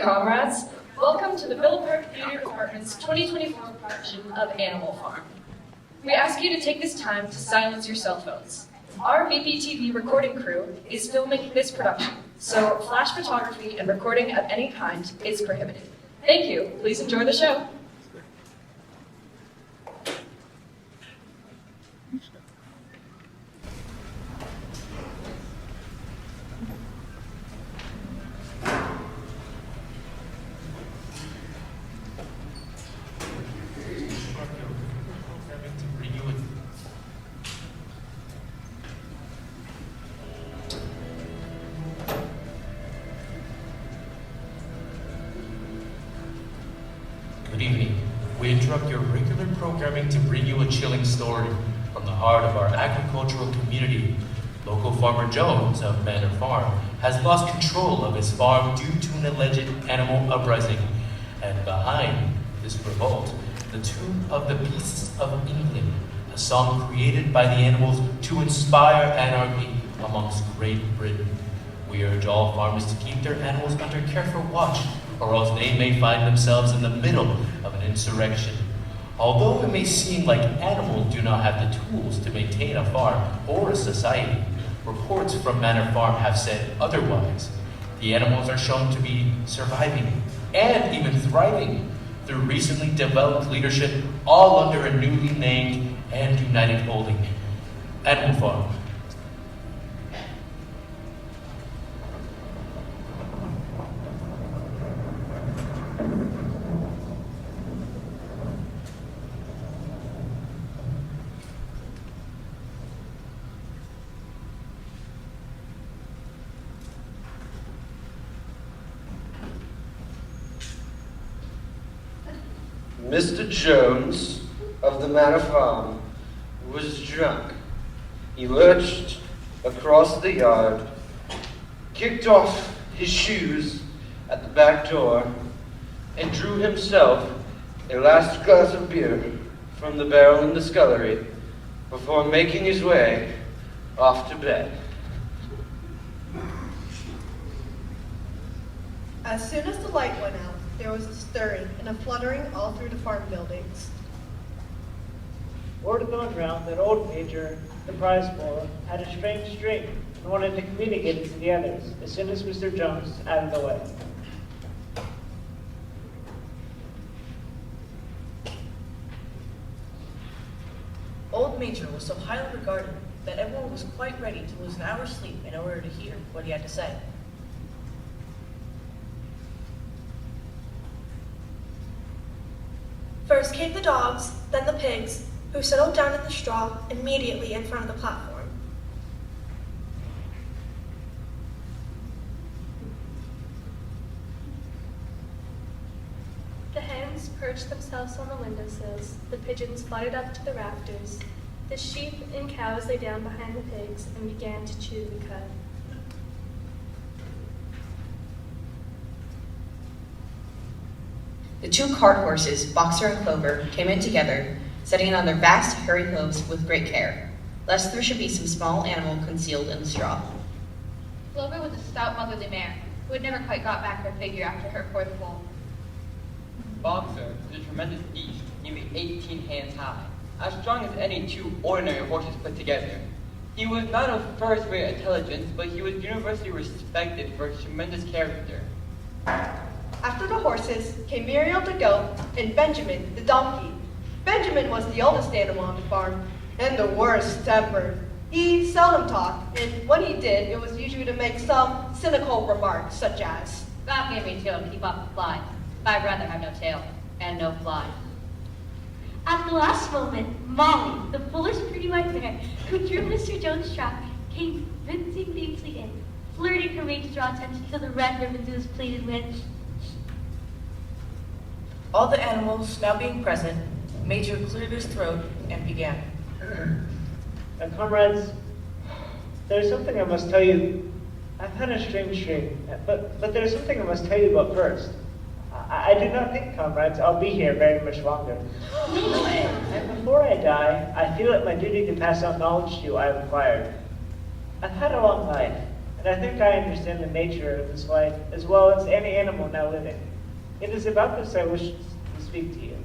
comrades. Welcome to the Villa Park Theater Department's 2024 production of Animal Farm. We ask you to take this time to silence your cell phones. Our VPTV recording crew is filming this production, so flash photography and recording of any kind is prohibited. Thank you. Please enjoy the show. Good evening. We interrupt your regular programming to bring you a chilling story from the heart of our agricultural community. Local farmer Jones of Manor Farm has lost control of his farm due to an alleged animal uprising. And behind this revolt, the Tune of the Beasts of England, a song created by the animals to inspire anarchy amongst Great Britain. We urge all farmers to keep their animals under careful watch, or else they may find themselves in the middle of an insurrection. Although it may seem like animals do not have the tools to maintain a farm or a society, reports from Manor Farm have said otherwise. The animals are shown to be surviving and even thriving through recently developed leadership, all under a newly named and united holding, Animal Farm. Mr. Jones of the Manor Farm was drunk. He lurched across the yard, kicked off his shoes at the back door, and drew himself a last glass of beer from the barrel in the scullery before making his way off to bed. As soon as the light went out, there was a stirring and a fluttering all through the farm buildings. Word had gone round that old Major, the prize bull, had a strange dream and wanted to communicate it to the others as soon as Mr. Jones was out of the way. Old Major was so highly regarded that everyone was quite ready to lose an hour's sleep in order to hear what he had to say. First came the dogs, then the pigs, who settled down in the straw immediately in front of the platform. The hens perched themselves on the windowsills, the pigeons fluttered up to the rafters, the sheep and cows lay down behind the pigs and began to chew the cud. The two cart horses, Boxer and Clover, came in together, setting on their vast, hairy hooves with great care, lest there should be some small animal concealed in the straw. Clover was a stout motherly mare, who had never quite got back her figure after her fourth foal. Boxer was a tremendous beast, nearly 18 hands high, as strong as any two ordinary horses put together. He was not of first-rate intelligence, but he was universally respected for his tremendous character. After the horses came Muriel the goat and Benjamin the donkey. Benjamin was the oldest animal on the farm and the worst tempered. He seldom talked, and when he did, it was usually to make some cynical remark, such as, God gave me a tail to keep off the flies. I'd rather have no tail and no flies. At the last moment, Molly, the foolish pretty white mare who drew Mr. Jones' trap, came mincing daintily in, flirting her way to draw attention to the red ribbons in his plaited wig. All the animals now being present, Major cleared his throat and began. And comrades, there's something I must tell you. I've had a strange dream, but there's something I must tell you about first. I do not think, comrades, I'll be here very much longer. And before I die, I feel it my duty to pass on knowledge to you I have acquired. I've had a long life, and I think I understand the nature of this life as well as any animal now living. It is about this I wish to speak to you.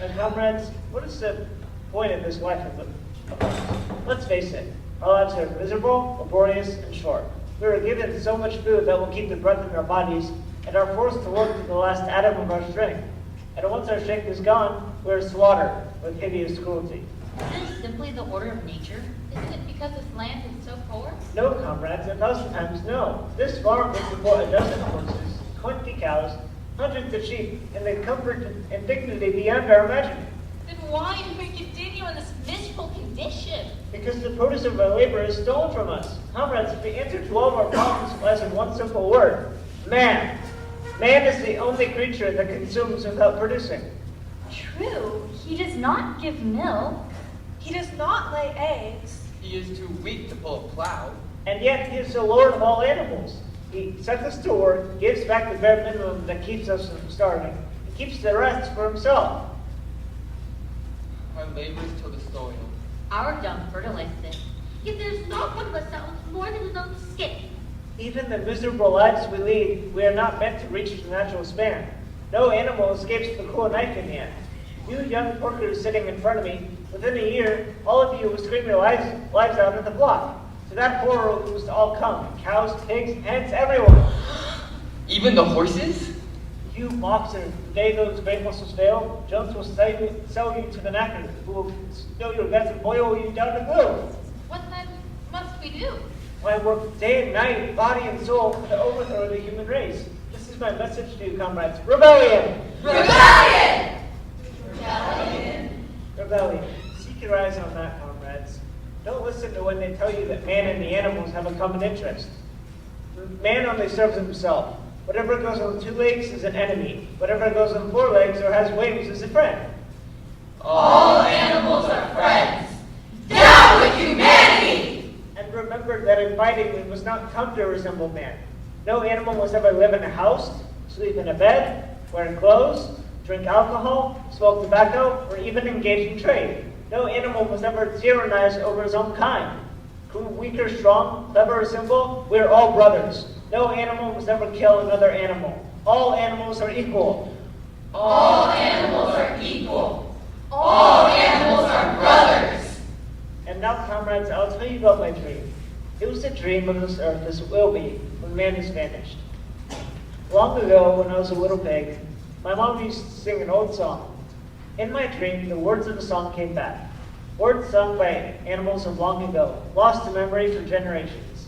My comrades, what is the point of this life of ours? Let's face it, our lives are miserable, laborious, and short. We are given so much food that will keep the breath in our bodies and are forced to work to the last atom of our strength. And once our strength is gone, we are slaughtered with hideous cruelty. Is this simply the order of nature? Isn't it because this land is so poor? No, comrades, 1,000 times no. This farm can support a dozen horses, 20 cows, hundreds of sheep, and the comfort and dignity beyond our imagining. Then why do we continue in this miserable condition? Because the produce of our labor is stolen from us. Comrades, the answer to all of our problems lies in one simple word: man. Man is the only creature that consumes without producing. True, he does not give milk. He does not lay eggs. He is too weak to pull a plow. And yet he is the Lord of all animals. He sets us to work, gives back the bare minimum that keeps us from starving, and keeps the rest for himself. Our labor is till the soil. Our dung fertilizes it. Yet there's not one of us that wants more than his own skin. Even the miserable lives we lead, we are not meant to reach the natural span. No animal escapes the cruel knife in the end. You young porkers sitting in front of me, within a year, all of you will scream your lives out at the block. To that horror we must all come. Cows, pigs, hens, everyone. Even the horses? You boxer, the day those great muscles fail, Jones will sell you to the knacker, who will spill your guts and boil you down to glue. What then must we do? I work day and night, body and soul, to overthrow the human race. This is my message to you, comrades. Rebellion! Rebellion! Rebellion! Rebellion. Seek your eyes on that, comrades. Don't listen to when they tell you that man and the animals have a common interest. Man only serves himself. Whatever goes on 2 legs is an enemy. Whatever goes on 4 legs or has wings is a friend. All animals are friends. Down with humanity! And remember that in fighting we must not come to resemble man. No animal must ever live in a house, sleep in a bed, wear clothes, drink alcohol, smoke tobacco, or even engage in trade. No animal must ever tyrannize over his own kind. Weak or strong, clever or simple, we are all brothers. No animal must ever kill another animal. All animals are equal. All animals are equal. All animals are brothers. And now, comrades, I'll tell you about my dream. It was a dream of this earth as it will be when man is vanished. Long ago, when I was a little pig, my mom used to sing an old song. In my dream, the words of the song came back. Words sung by animals of long ago, lost to memory for generations.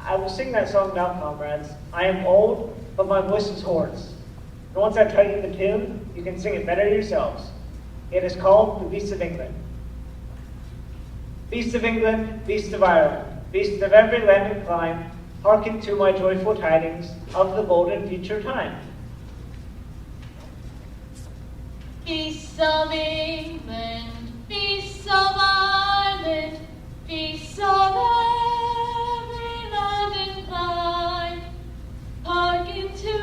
I will sing that song now, comrades. I am old, but my voice is hoarse. And once I tell you the tune, you can sing it better yourselves. It is called The Beasts of England. Beasts of England, beasts of Ireland, beasts of every land and clime, hearken to my joyful tidings of the bold and future time. Beasts of England, beasts of Ireland, beasts of every land and clime, hearken to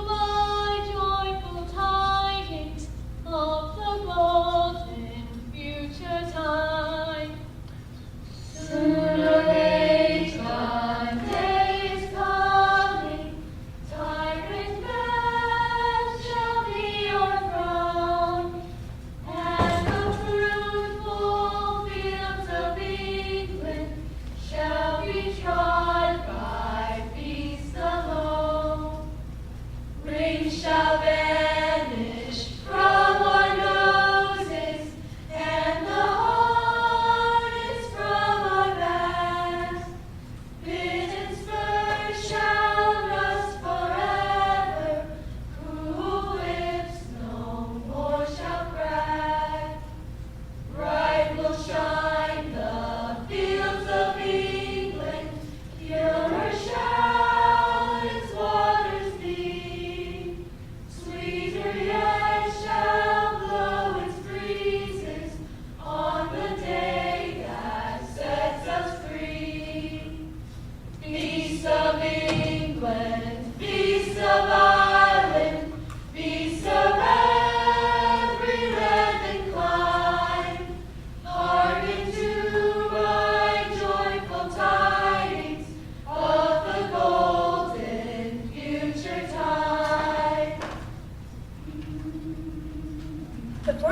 my joyful tidings of the golden future time. Sooner or later, day is coming, tyrant man shall be overthrown, and the fruitful fields of England shall be trod by beasts alone.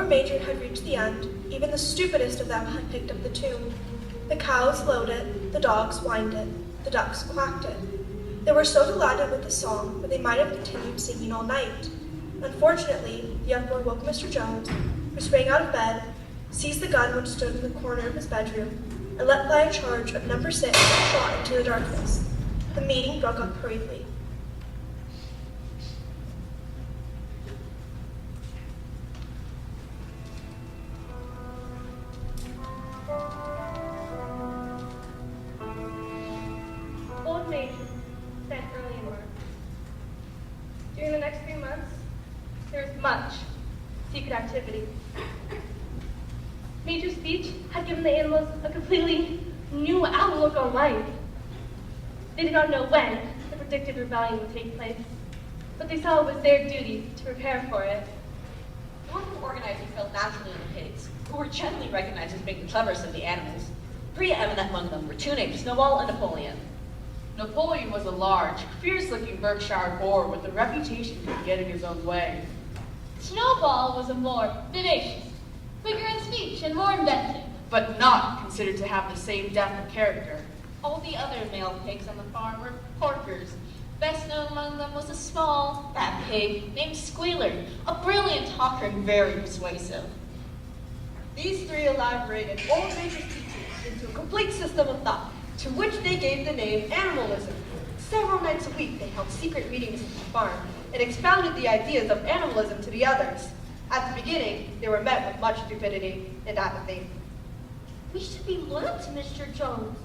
Before Major had reached the end, even the stupidest of them had picked up the tune. The cows lowed it, the dogs whined it, the ducks quacked it. They were so delighted with the song that they might have continued singing all night. Unfortunately, the uproar woke Mr. Jones, who sprang out of bed, seized the gun which stood in the corner of his bedroom, and let fly a charge of number 6 shot into the darkness. The meeting broke up hurriedly. Old Major sent early in March. During the next 3 months, there was much secret activity. Major's speech had given the animals a completely new outlook on life. They did not know when the predicted rebellion would take place, but they saw it was their duty to prepare for it. The work of organizing fell naturally on the pigs, who were generally recognized as being the cleverest of the animals. Preeminent among them were two named Snowball and Napoleon. Napoleon was a large, fierce-looking Berkshire boar with a reputation for getting his own way. Snowball was a more vivacious, quicker in speech and more inventive. But not considered to have the same depth of character. All the other male pigs on the farm were porkers. Best known among them was a small, fat pig named Squealer, a brilliant talker and very persuasive. These three elaborated Old Major's teachings into a complete system of thought, to which they gave the name animalism. Several nights a week they held secret meetings at the farm and expounded the ideas of animalism to the others. At the beginning, they were met with much stupidity and apathy. We should be loyal to Mr. Jones.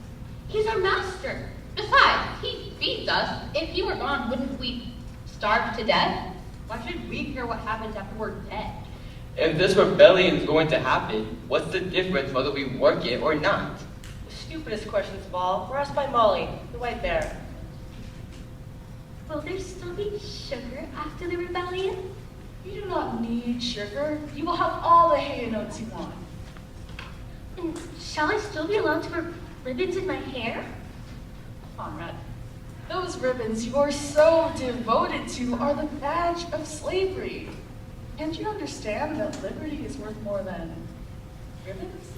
He's our master. Besides, he feeds us. If he were gone, wouldn't we starve to death? Why should we care what happens after we're dead? If this rebellion is going to happen, what's the difference whether we work it or not? The stupidest questions of all were asked by Molly, the white bear. Will there still be sugar after the rebellion? You do not need sugar. You will have all the hay and oats you want. And shall I still be allowed to wear ribbons in my hair? Conrad, those ribbons you are so devoted to are the badge of slavery. Can't you understand that liberty is worth more than ribbons?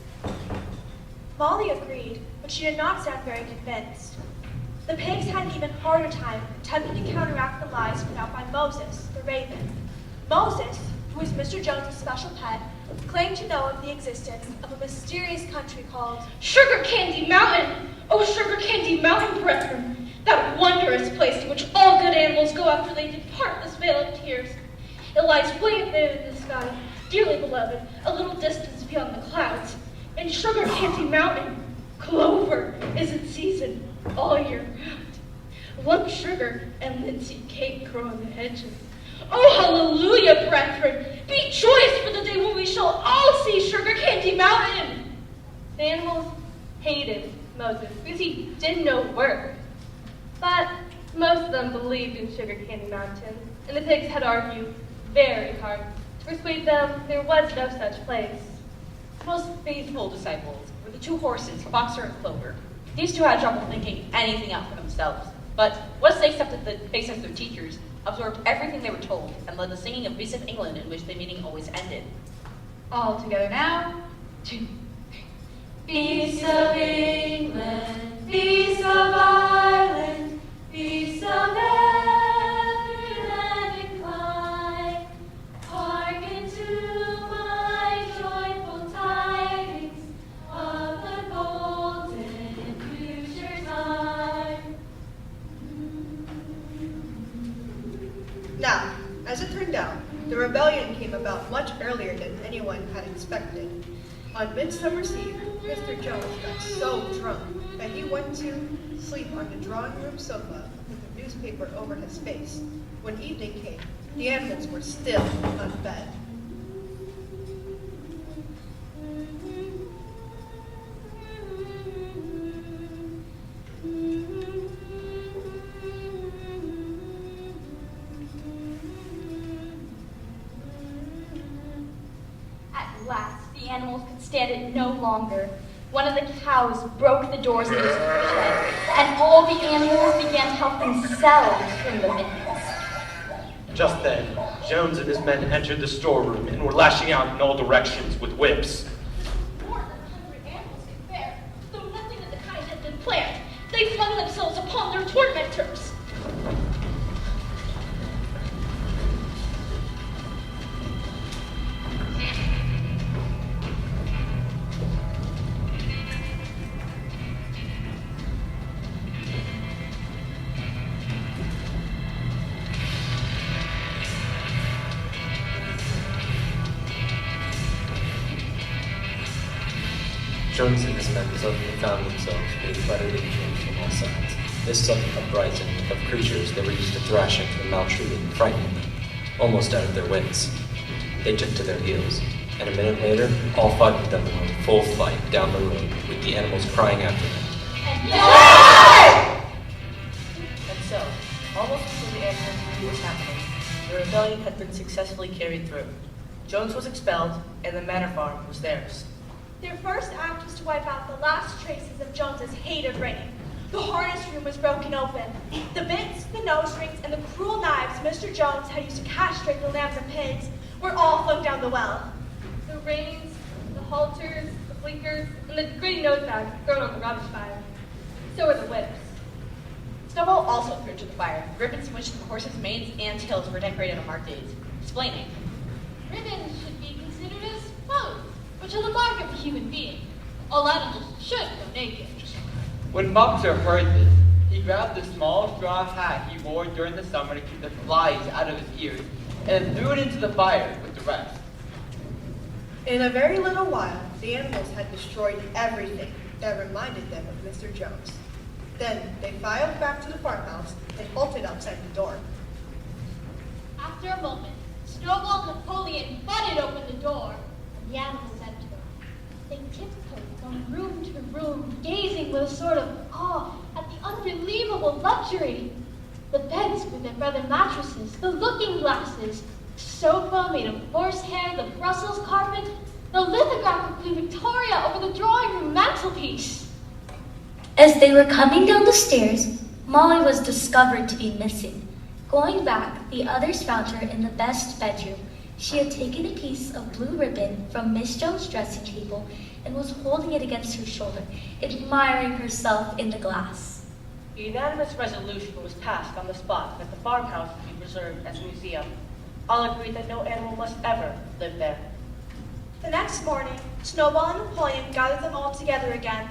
Molly agreed, but she did not sound very convinced. The pigs had an even harder time attempting to counteract the lies put out by Moses, the raven. Moses, who was Mr. Jones' special pet, claimed to know of the existence of a mysterious country called Sugar Candy Mountain! Oh, Sugar Candy Mountain, brethren! That wondrous place to which all good animals go after they depart this vale of tears. It lies way up there in the sky, dearly beloved, a little distance beyond the clouds. In Sugar Candy Mountain, clover is in season all year round. Lump sugar and linseed cake grow on the hedges. Oh, hallelujah, brethren! Be joyous for the day when we shall all see Sugar Candy Mountain! The animals hated Moses because he did no work. But most of them believed in Sugar Candy Mountain, and the pigs had argued very hard to persuade them there was no such place. The most faithful disciples were the two horses, Boxer and Clover. These two had trouble thinking anything out for themselves, but once they accepted the face as their teachers, absorbed everything they were told, and led the singing of Beasts of England in which the meeting always ended. All together now. 2, 3. Beasts of England, beasts of Ireland, beasts of every land and clime, hearken to my joyful tidings of the golden future time. Now, as it turned out, the rebellion came about much earlier than anyone had expected. On Midsummer's Eve, Mr. Jones got so drunk that he went to sleep on the drawing room sofa with a newspaper over his face. When evening came, the animals were still unfed. At last, the animals could stand it no longer. One of the cows broke the doors into the shed, and all the animals began to help themselves from the mittens. Just then, Jones and his men entered the storeroom and were lashing out in all directions with whips. More than 100 animals could bear, though nothing of the kind had been planned. They flung themselves upon their tormentors. Jones and his men suddenly found themselves being butted and killed from all sides. This sudden uprising of creatures they were used to thrashing and maltreating frightened them, almost out of their wits. They took to their heels, and a minute later, all 5 of them were in full flight down the road, with the animals crying after them. And so, almost before the animals knew what was happening, the rebellion had been successfully carried through. Jones was expelled, and the manor farm was theirs. Their first act was to wipe out the last traces of Jones's hated reign. The harness room was broken open. The bits, the nose rings, and the cruel knives Mr. Jones had used to castrate the lambs and pigs were all flung down the well. The reins, the halters, the blinkers, and the gritty nose bags thrown on the rubbish pile. So were the whips. Snowball also threw to the fire ribbons in which the horses' manes and tails were decorated on marked days, explaining. Ribbons should be considered as clothes, which are the mark of a human being. All animals should go naked. When Boxer heard this, he grabbed the small straw hat he wore during the summer to keep the flies out of his ears and threw it into the fire with the rest. In a very little while, the animals had destroyed everything that reminded them of Mr. Jones. Then they filed back to the farmhouse and bolted outside the door. After a moment, Snowball and Napoleon butted open the door, and the animals entered. They tiptoed from room to room, gazing with a sort of awe at the unbelievable luxury. The beds with their feather mattresses, the looking glasses, the sofa made of horsehair, the Brussels carpet, the lithograph of Queen Victoria over the drawing room mantelpiece. As they were coming down the stairs, Molly was discovered to be missing. Going back, the others found her in the best bedroom. She had taken a piece of blue ribbon from Miss Jones' dressing table and was holding it against her shoulder, admiring herself in the glass. A unanimous resolution was passed on the spot that the farmhouse be preserved as a museum. All agreed that no animal must ever live there. The next morning, Snowball and Napoleon gathered them all together again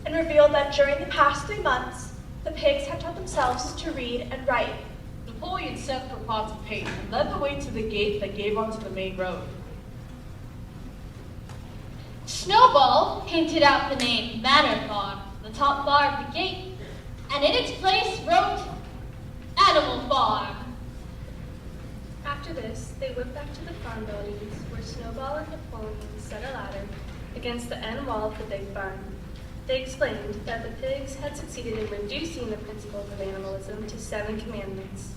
and revealed that during the past 3 months, the pigs had taught themselves to read and write. Napoleon sent for pots of paint and led the way to the gate that gave onto the main road. Snowball painted out the name Manor Farm on the top bar of the gate, and in its place wrote Animal Farm. After this, they went back to the farm buildings where Snowball and Napoleon set a ladder against the end wall of the big barn. They explained that the pigs had succeeded in reducing the principles of animalism to 7 commandments.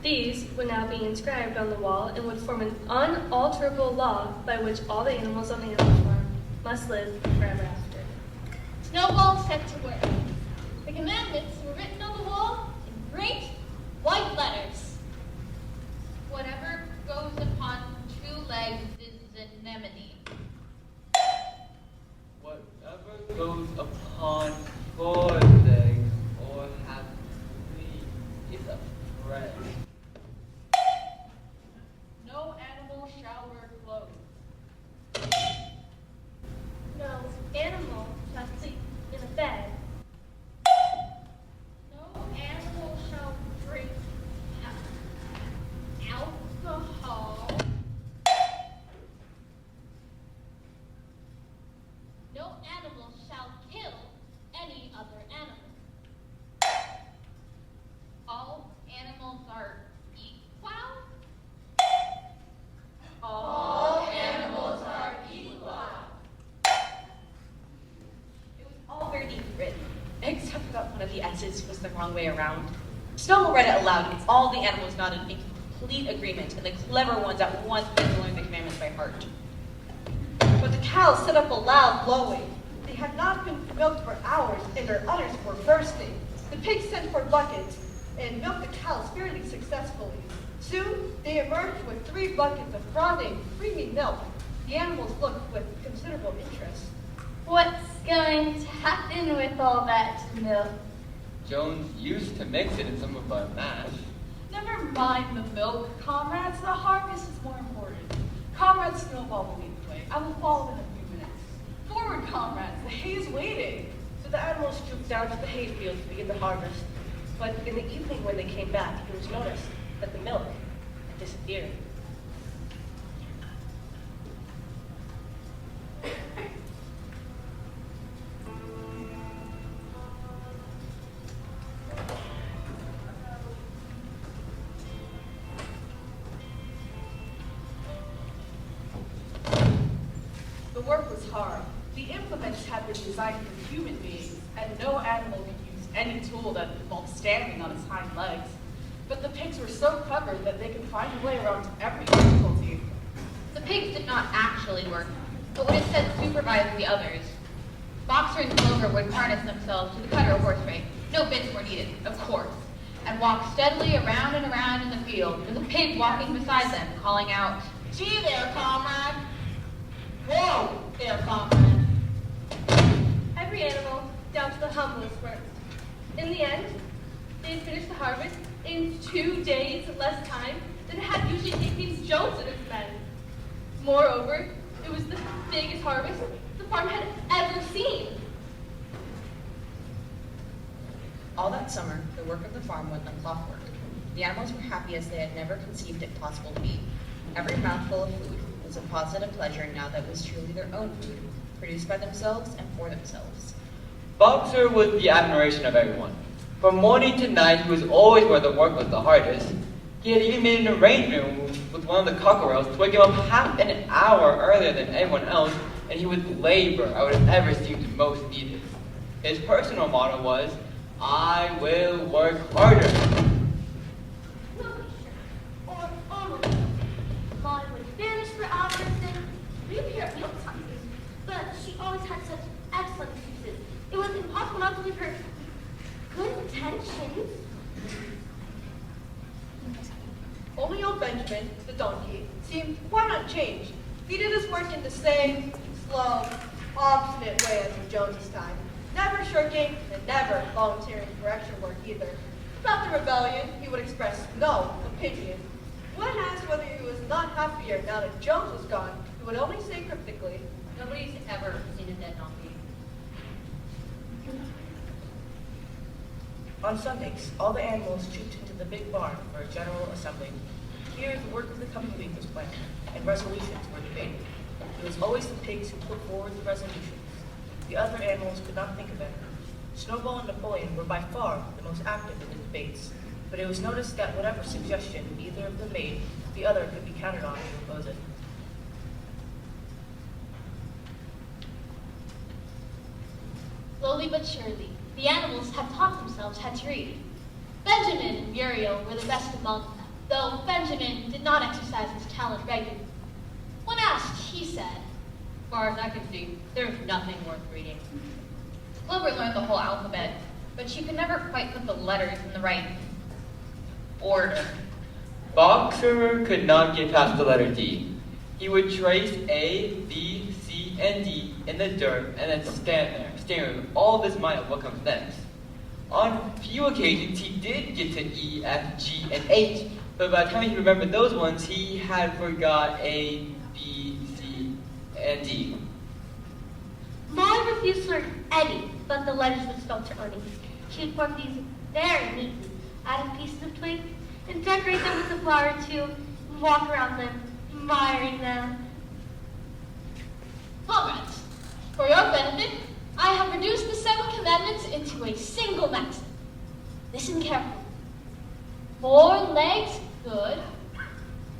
These would now be inscribed on the wall and would form an unalterable law by which all the animals on the animal farm must live forever after. Snowball set to work. The commandments were written on the wall in great white letters. Whatever goes upon 2 legs is an anemone. Whatever goes upon 4 legs or has 3 is a friend. No animal shall wear clothes. No animal shall sleep in a bed. No animal shall drink alcohol. No animal shall kill any other animal. All animals are equal. All animals are equal. It was all very neatly written, except that one of the S's was the wrong way around. Snowball read it aloud, and all the animals nodded in complete agreement, and the clever ones at once began to learn the commandments by heart. But the cows set up a loud lowing. They had not been milked for hours, and their udders were bursting. The pigs sent for buckets and milked the cows fairly successfully. Soon, They emerged with 3 buckets of frothing, creamy milk. The animals looked with considerable interest. What's going to happen with all that milk? Jones used to mix it in some of our mash. Never mind the milk, comrades. The harvest is more important. Comrades Snowball will lead the way. I will follow in a few minutes. Forward, comrades. The hay is waiting. So the animals trooped down to the hayfield to begin the harvest. But in the evening when they came back, it was noticed that the milk had disappeared. The work was hard. The implements had been designed for human beings, and no animal could use any tool that involved standing on its hind legs. But the pigs were so clever that they could find a way around every difficulty. The pigs did not actually work, but would instead supervise the others. Boxer and Clover would harness themselves to the cutter horse ring. No bits were needed, of course, and walk steadily around and around in the field, with a pig walking beside them, calling out, "Gee there, comrade! Whoa there, comrade!" Every animal, down to the humblest, worked. In the end, they had finished the harvest in 2 days less time than it had usually taken Jones and his men. Moreover, it was the biggest harvest the farm had ever seen. All that summer, the work of the farm went like clockwork. The animals were happy as they had never conceived it possible to be. Every mouthful of food was a positive pleasure now that it was truly their own food, produced by themselves and for themselves. Boxer was the admiration of everyone. From morning to night, he was always where the work was the hardest. He had even made an arrangement with one of the cockerels to wake him up half an hour earlier than everyone else, and he would labor at whatever seemed most needed. His personal motto was, "I will work harder." Or Molly would vanish for hours and reappear at mealtimes. But she always had such excellent excuses. It was impossible not to leave her good intentions. Only old Benjamin, the donkey, seemed quite unchanged. He did his work in the same slow, obstinate way as in Jones's time, never shirking and never volunteering for extra work either. About the rebellion, he would express no opinion. When asked whether he was not happier now that Jones was gone, he would only say cryptically, "Nobody's ever seen a dead donkey." On Sundays, all the animals trooped into the big barn for a general assembly. Here, the work of the coming week was planned, and resolutions were debated. It was always the pigs who put forward the resolutions. The other animals could not think of any. Snowball and Napoleon were by far the most active in the debates, but it was noticed that whatever suggestion either of them made, the other could be counted on to oppose it. Slowly but surely, the animals had taught themselves how to read. Benjamin and Muriel were the best among them, though Benjamin did not exercise his talent regularly. When asked, he said, As far as I can see, there's nothing worth reading. Clover learned the whole alphabet, but she could never quite put the letters in the right order. Boxer could not get past the letter D. He would trace A, B, C, and D in the dirt and then stand there, staring with all of his mind at what comes next. On few occasions, he did get to E, F, G, and H, but by the time he remembered those ones, he had forgot A, B, C, and D. Molly refused to learn any but the letters that spelled her earnings. She would form these very neatly out of pieces of twig and decorate them with a flower or two and walk around them, admiring them. Comrades, for your benefit, I have reduced the 7 commandments into a single maxim. Listen carefully. 4 legs, good.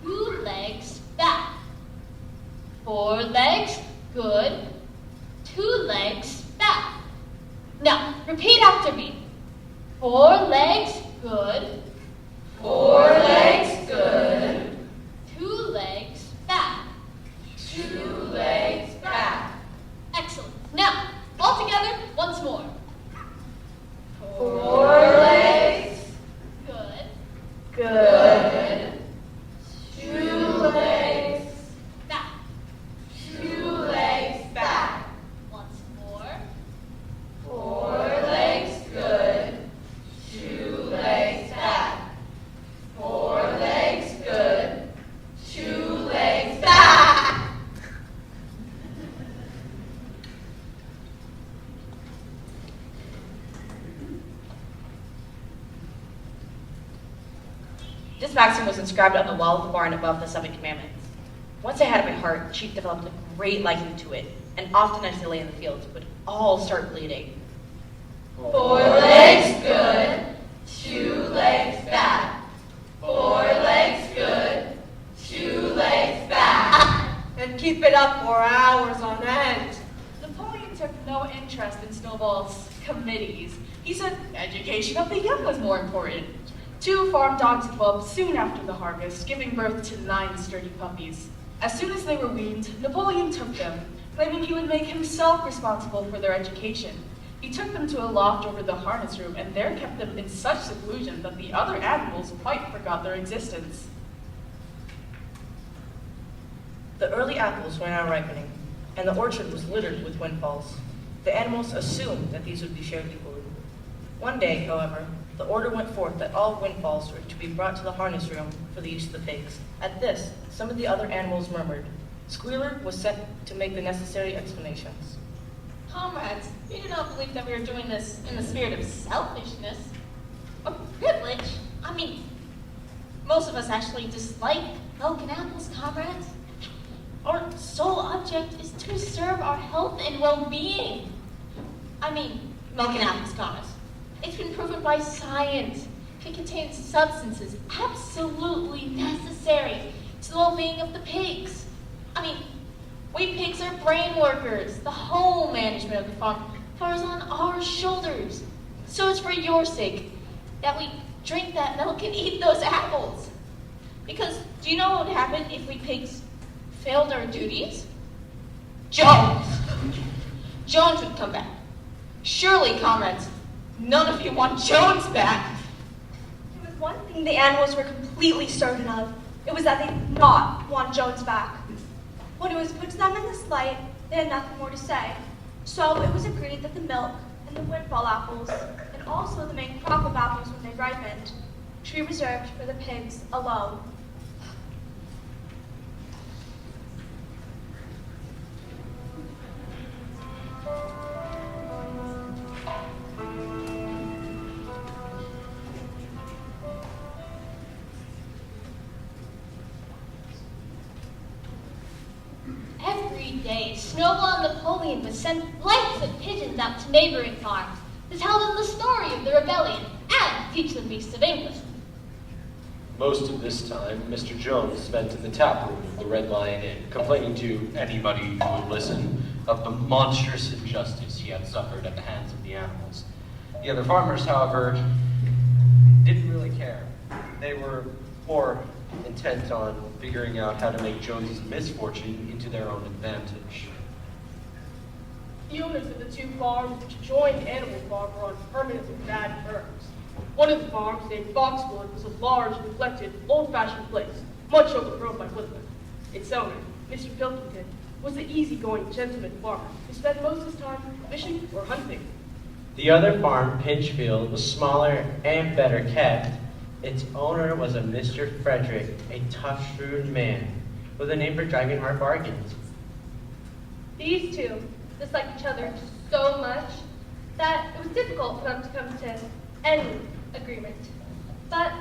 2 legs, bad. 4 legs, good. 2 legs, bad. Now, repeat after me. 4 legs, good. 4 legs, good. 2 legs, bad. 2 legs, bad. Excellent. Now, all together, once more. 4 legs, good. Good. inscribed on the wall of the barn above the 7 commandments. Once I had it in my heart, sheep developed a great liking to it, and often as they lay in the fields, would all start bleeding. 4 legs good, 2 legs bad. 4 legs good, 2 legs bad. And keep it up for hours on end. Napoleon took no interest in Snowball's committees. He said education of the young was more important. 2 farm dogs whelped soon after the harvest, giving birth to 9 sturdy puppies. As soon as they were weaned, Napoleon took them, claiming he would make himself responsible for their education. He took them to a loft over the harness room and there kept them in such seclusion that the other animals quite forgot their existence. The early apples were now ripening, and the orchard was littered with windfalls. The animals assumed that these would be shared equally. One day, however, the order went forth that all windfalls were to be brought to the harness room for the use of the pigs. At this, some of the other animals murmured. Squealer was sent to make the necessary explanations. Comrades, we do not believe that we are doing this in the spirit of selfishness or privilege. I mean, most of us actually dislike milk and apples, comrades. Our sole object is to serve our health and well-being. I mean, milk and apples, comrades. It's been proven by science. It contains substances absolutely necessary to the well-being of the pigs. I mean, we pigs are brain workers. The whole management of the farm falls on our shoulders. So it's for your sake that we drink that milk and eat those apples. Because do you know what would happen if we pigs failed our duties? Jones! Jones would come back. Surely, comrades, none of you want Jones back. There was one thing the animals were completely certain of. It was that they did not want Jones back. When it was put to them in this light, they had nothing more to say. So it was agreed that the milk and the windfall apples, and also the main crop of apples when they ripened, should be reserved for the pigs alone. Every day, Snowball and Napoleon would send flights of pigeons out to neighboring farms to tell them the story of the rebellion and teach them beasts of English. Most of this time, Mr. Jones spent in the tap room of the Red Lion Inn, complaining to anybody who would listen of the monstrous injustice he had suffered at the hands of the animals. The other farmers, however, didn't really care. They were more intent on figuring out how to make Jones's misfortune into their own advantage. The owners of the 2 farms which joined Animal Farm were on permanently bad terms. One of the farms, named Foxwood, was a large, neglected, old-fashioned place, much overgrown by woodland. Its owner, Mr. Pilkington, was the easygoing gentleman farmer who spent most of his time fishing or hunting. The other farm, Pinchfield, was smaller and better kept. Its owner was a Mr. Frederick, a tough, shrewd man, with a name for driving hard bargains. These 2 disliked each other so much that it was difficult for them to come to any agreement. But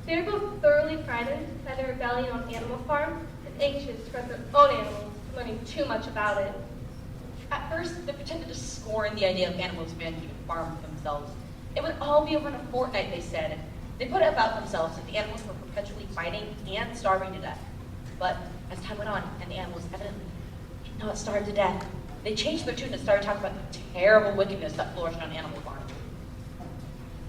they were both thoroughly frightened by the rebellion on Animal Farm and anxious to prevent their own animals from learning too much about it. At first, they pretended to scorn the idea of animals managing a farm for themselves. It would all be over in a fortnight, they said. They put it about themselves that the animals were perpetually fighting and starving to death. But as time went on, and the animals evidently did not starve to death, they changed their tune and started talking about the terrible wickedness that flourished on Animal Farm.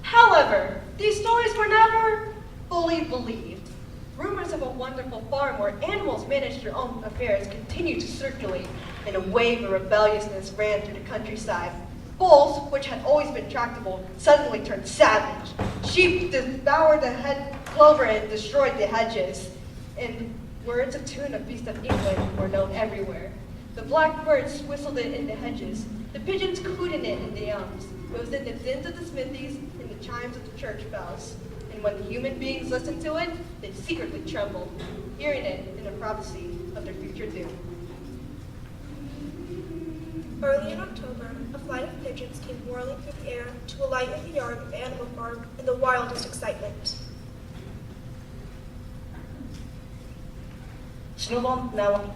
However, these stories were never fully believed. Rumors of a wonderful farm where animals managed their own affairs continued to circulate, and a wave of rebelliousness ran through the countryside. Bulls, which had always been tractable, suddenly turned savage. Sheep devoured the clover and destroyed the hedges. And words of tune of Beast of England were known everywhere. The blackbirds whistled it in the hedges. The pigeons cooed in it in the elms. It was in the dins of the smithies and the chimes of the church bells. And when the human beings listened to it, they secretly trembled, hearing it in a prophecy of their future doom. Early in October, a flight of pigeons came whirling through the air to alight in the yard of Animal Farm in the wildest excitement. Snowball now...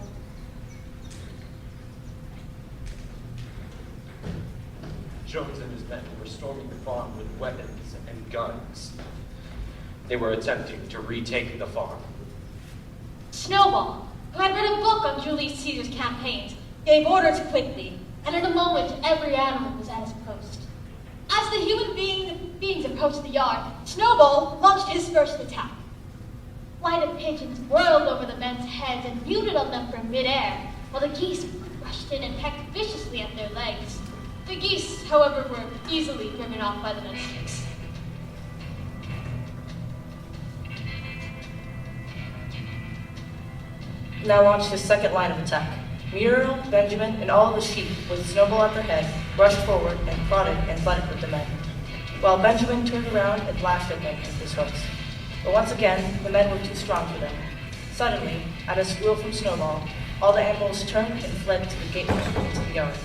Jones and his men were storming the farm with weapons and guns. They were attempting to retake the farm. Snowball, who had read a book on Julius Caesar's campaigns, gave orders quickly, and in a moment every animal was at his post. As the human beings approached the yard, Snowball launched his first attack. Flight of pigeons whirled over the men's heads and muted on them from midair, while the geese rushed in and pecked viciously at their legs. The geese, however, were easily driven off by the men's sticks. Now launched his second line of attack. Muriel, Benjamin, and all of the sheep, with Snowball at their head, rushed forward and prodded and butted with the men, while Benjamin turned around and lashed at them with his hooks. But once again, the men were too strong for them. Suddenly, at a squeal from Snowball, all the animals turned and fled to the gateway into the yard.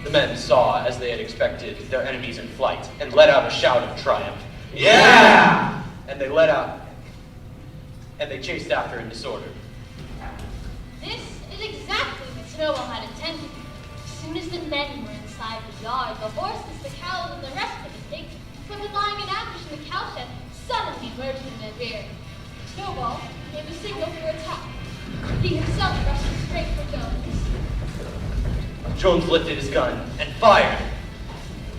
The men saw, as they had expected, their enemies in flight, and let out a shout of triumph. Yeah! And they let out, and they chased after in disorder. This is exactly what Snowball had intended. As soon as the men were inside the yard, the horses, the cows, and the rest of the pigs, who had been lying in ambush in the cowshed, suddenly emerged in their rear. Snowball gave a signal for attack. He himself rushed straight for Jones. Jones lifted his gun and fired.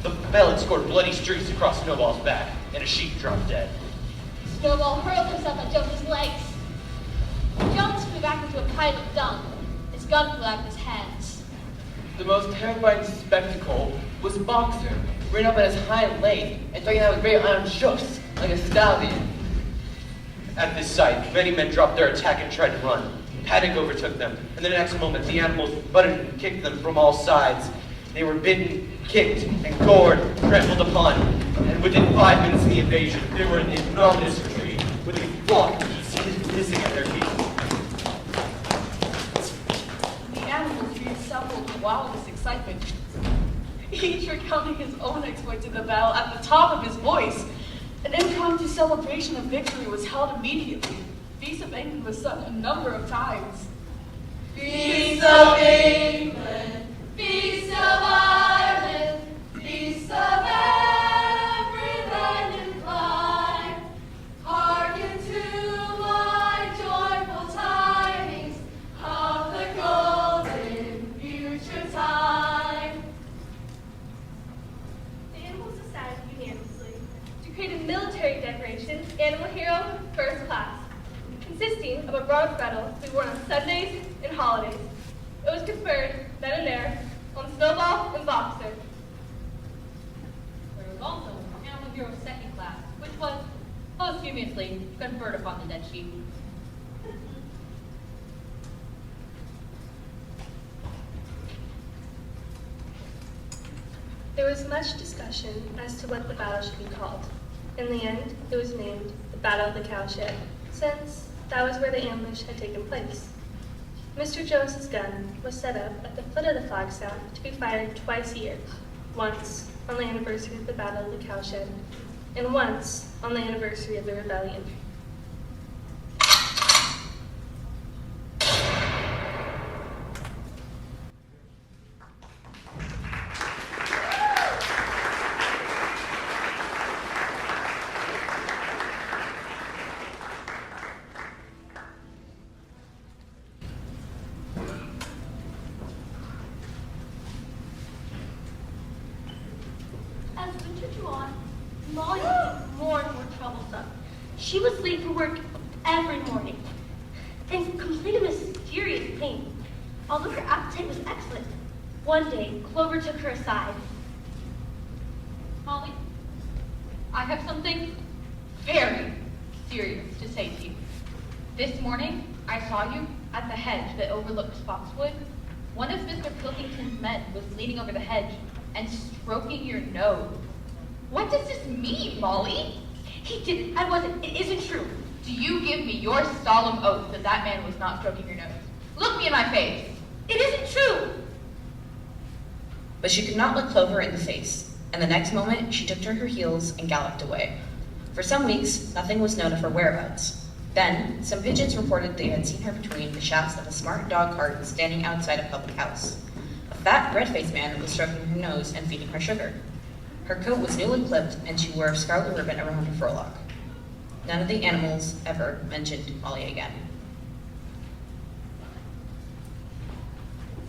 The pellet scored bloody streaks across Snowball's back, and a sheep dropped dead. Snowball hurled himself at Jones's legs. Jones flew back into a pile of dung. His gun flew out of his hands. The most terrifying spectacle was Boxer, ran up on his hind leg and striking out with great iron shooks like a stallion. At this sight, many men dropped their attack and tried to run. Panic overtook them, and the next moment the animals butted and kicked them from all sides. They were bitten, kicked, and gored, trampled upon, and within 5 minutes of the invasion, they were in the enormous retreat, with a flock of geese hissing at their feet. The animals reassembled in wildest excitement, each recounting his own exploits in the battle at the top of his voice. An impromptu celebration of victory was held immediately. Feast of England was sung a number of times. Feast of England, Feast of Ireland, Feast of every land and clime. Hearken to my joyful tidings of the golden future time. The animals decided unanimously to create a military decoration, Animal Hero First Class, consisting of a bronze medal to be worn on Sundays and holidays. It was conferred then and there on Snowball and Boxer. There was also Animal Hero Second Class, which was posthumously conferred upon the dead sheep. There was much discussion as to what the battle should be called. In the end, it was named the Battle of the Cowshed, since that was where the ambush had taken place. Mr. Jones's gun was set up at the foot of the flagstaff to be fired twice a year, once on the anniversary of the Battle of the Cowshed, and once on the anniversary of the rebellion. As winter drew on, Molly became more and more troublesome. She was late for work every morning and complained of mysterious pain, although her appetite was excellent. One day, Clover took her aside. Molly, I have something very serious to say to you. This morning, I saw you at the hedge that overlooks Foxwood. One of Mr. Pilkington's men was leaning over the hedge and stroking your nose. What does this mean, Molly? He didn't. I wasn't. It isn't true. Do you give me your solemn oath that that man was not stroking your nose? Look me in my face. It isn't true. But she could not look Clover in the face, and the next moment she took to her heels and galloped away. For some weeks, nothing was known of her whereabouts. Then, some pigeons reported they had seen her between the shafts of a smart dog cart standing outside a public house. A fat, red-faced man was stroking her nose and feeding her sugar. Her coat was newly clipped, and she wore a scarlet ribbon around her forelock. None of the animals ever mentioned Molly again.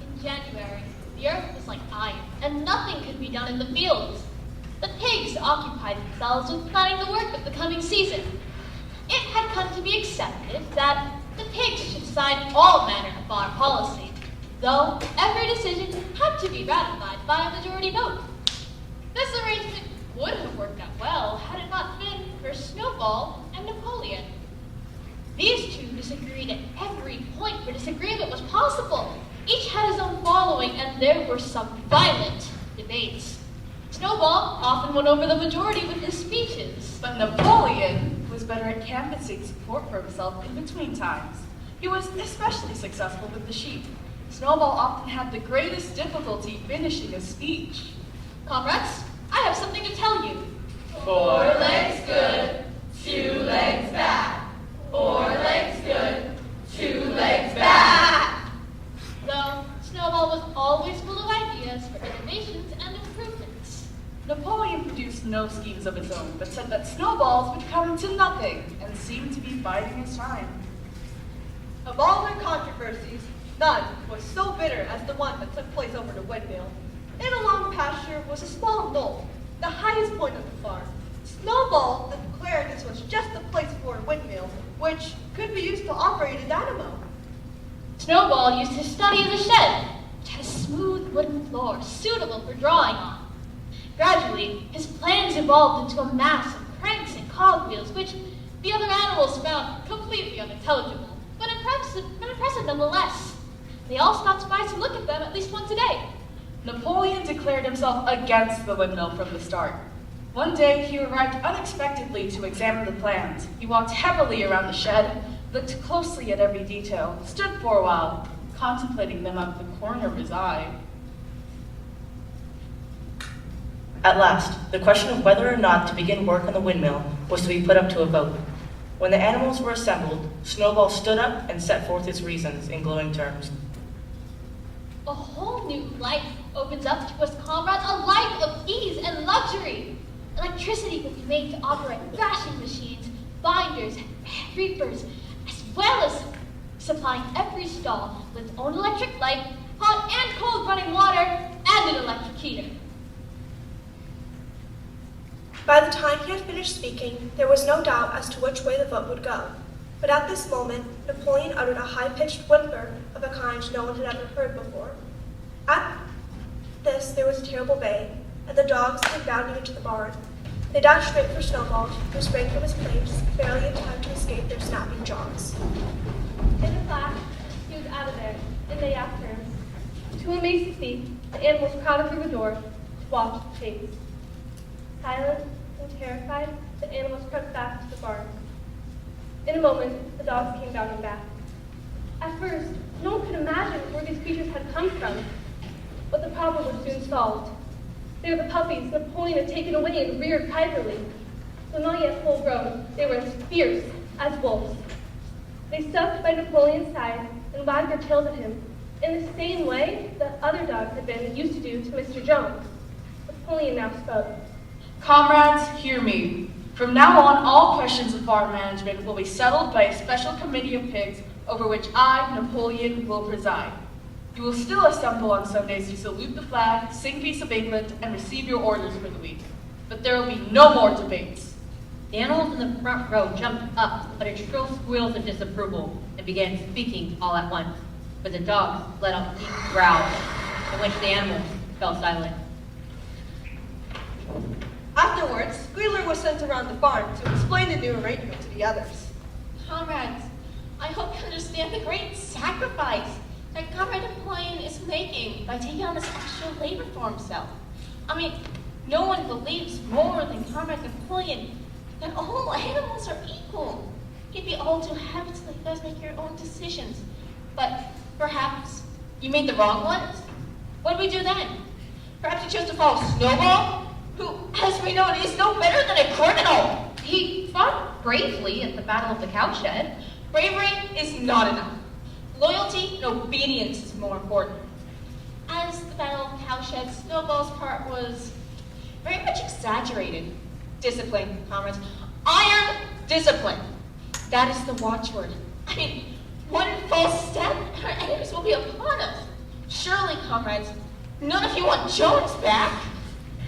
In January, the earth was like iron, and nothing could be done in the fields. The pigs occupied themselves with planning the work of the coming season. It had come to be accepted that the pigs should decide all manner of farm policy, though every decision had to be ratified by a majority vote. This arrangement would have worked out well had it not been for Snowball and Napoleon. These two disagreed at every point where disagreement was possible. Each had his own following, and there were some violent debates. Snowball often won over the majority with his speeches. But Napoleon was better at canvassing support for himself in between times. He was especially successful with the sheep. Snowball often had the greatest difficulty finishing a speech. Comrades, I have something to tell you. 4 legs good, 2 legs bad. 4 legs good, 2 legs bad. Though Snowball was always full of ideas for innovations and improvements. Napoleon produced no schemes of his own, but said that snowballs would come to nothing and seemed to be biding his time. Of all their controversies, none was so bitter as the one that took place over the windmill. In a long pasture was a small knoll, the highest point of the farm. Snowball declared this was just the place for a windmill, which could be used to operate a dynamo. Snowball used his study in the shed, which had a smooth wooden floor suitable for drawing on. Gradually, his plans evolved into a mass of cranks and cogwheels, which the other animals found completely unintelligible, but impressive nonetheless. They all stopped by to look at them at least once a day. Napoleon declared himself against the windmill from the start. One day, he arrived unexpectedly to examine the plans. He walked heavily around the shed, looked closely at every detail, stood for a while, contemplating them out of the corner of his eye. At last, the question of whether or not to begin work on the windmill was to be put up to a vote. When the animals were assembled, Snowball stood up and set forth his reasons in glowing terms. A whole new life opens up to us, comrades, a life of ease and luxury. Electricity could be made to operate thrashing machines, binders, reapers, as well as supplying every stall with its own electric light, hot and cold running water, and an electric heater. By the time he had finished speaking, there was no doubt as to which way the vote would go. But at this moment, Napoleon uttered a high-pitched whimper of a kind no one had ever heard before. At this, there was a terrible bay, and the dogs came bounding into the barn. They dashed straight for Snowball, who sprang from his place, barely in time to escape their snapping jaws. In a flash, he was out of there, and they after him. To amazed to see, the animals crowded through the door to watch the chase. Silent and terrified, the animals crept back to the barn. In a moment, the dogs came bounding back. At first, no one could imagine where these creatures had come from, but the problem was soon solved. They were the puppies Napoleon had taken away and reared privately. Though not yet full grown, they were as fierce as wolves. They stuck by Napoleon's side and wagged their tails at him in the same way that other dogs had been used to do to Mr. Jones. Napoleon now spoke. Comrades, hear me. From now on, all questions of farm management will be settled by a special committee of pigs over which I, Napoleon, will preside. You will still assemble on Sundays to salute the flag, sing Peace of England, and receive your orders for the week. But there will be no more debates. The animals in the front row jumped up, uttered shrill squeals of disapproval, and began speaking all at once. But the dogs let out deep growls, in which the animals fell silent. Afterwards, Squealer was sent around the barn to explain the new arrangement to the others. Comrades, I hope you understand the great sacrifice that Comrade Napoleon is making by taking on this extra labor for himself. I mean, no one believes more than Comrade Napoleon that all animals are equal. It'd be all too happy to let you guys make your own decisions. But perhaps you made the wrong ones? What do we do then? Perhaps you chose to follow Snowball, who, as we know, is no better than a criminal. He fought bravely at the Battle of the Cowshed, bravery is not enough. Loyalty and obedience is more important. As the Battle of Cowshed, Snowball's part was very much exaggerated. Discipline, comrades. Iron discipline. That is the watchword. I mean, one false step and our enemies will be upon us. Surely, comrades, none of you want Jones back.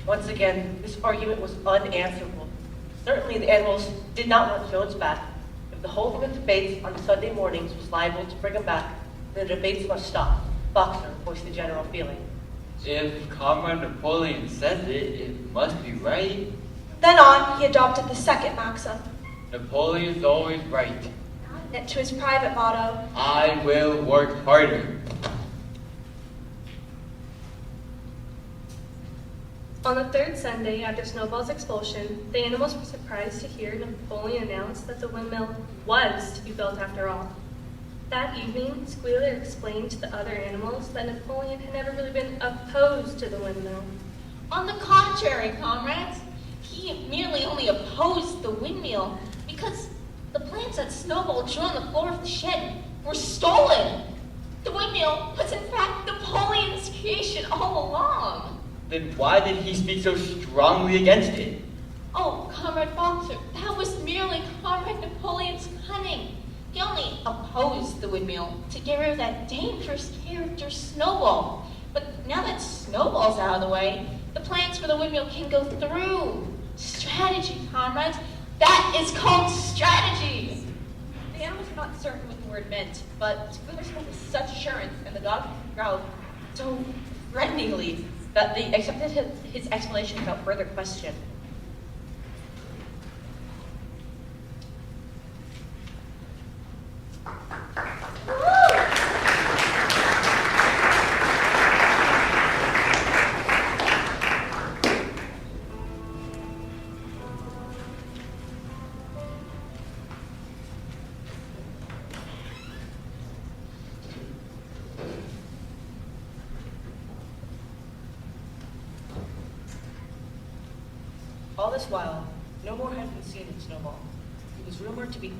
Once again, this argument was unanswerable. Certainly the animals did not want Jones back. If the holding of debates on Sunday mornings was liable to bring him back, then the debates must stop. Boxer voiced the general feeling. If Comrade Napoleon says it, it must be right. Then on, he adopted the second maxim, Napoleon's always right. adding it to his private motto, I will work harder. On the third Sunday after Snowball's expulsion, the animals were surprised to hear Napoleon announce that the windmill was to be built after all. That evening, Squealer explained to the other animals that Napoleon had never really been opposed to the windmill. On the contrary, comrades, he merely only opposed the windmill because the plans that Snowball drew on the floor of the shed were stolen. The windmill was in fact Napoleon's creation all along. Then why did he speak so strongly against it? Oh, Comrade Boxer, that was merely Comrade Napoleon's cunning. He only opposed the windmill to get rid of that dangerous character Snowball. But now that Snowball's out of the way, the plans for the windmill can go through. Strategy, comrades. That is called strategy. The animals were not certain what the word meant, but Squealer spoke with such assurance and the dog growled so threateningly that they accepted his explanation without further question. All this while, no more had been seen of Snowball. He was rumored to be...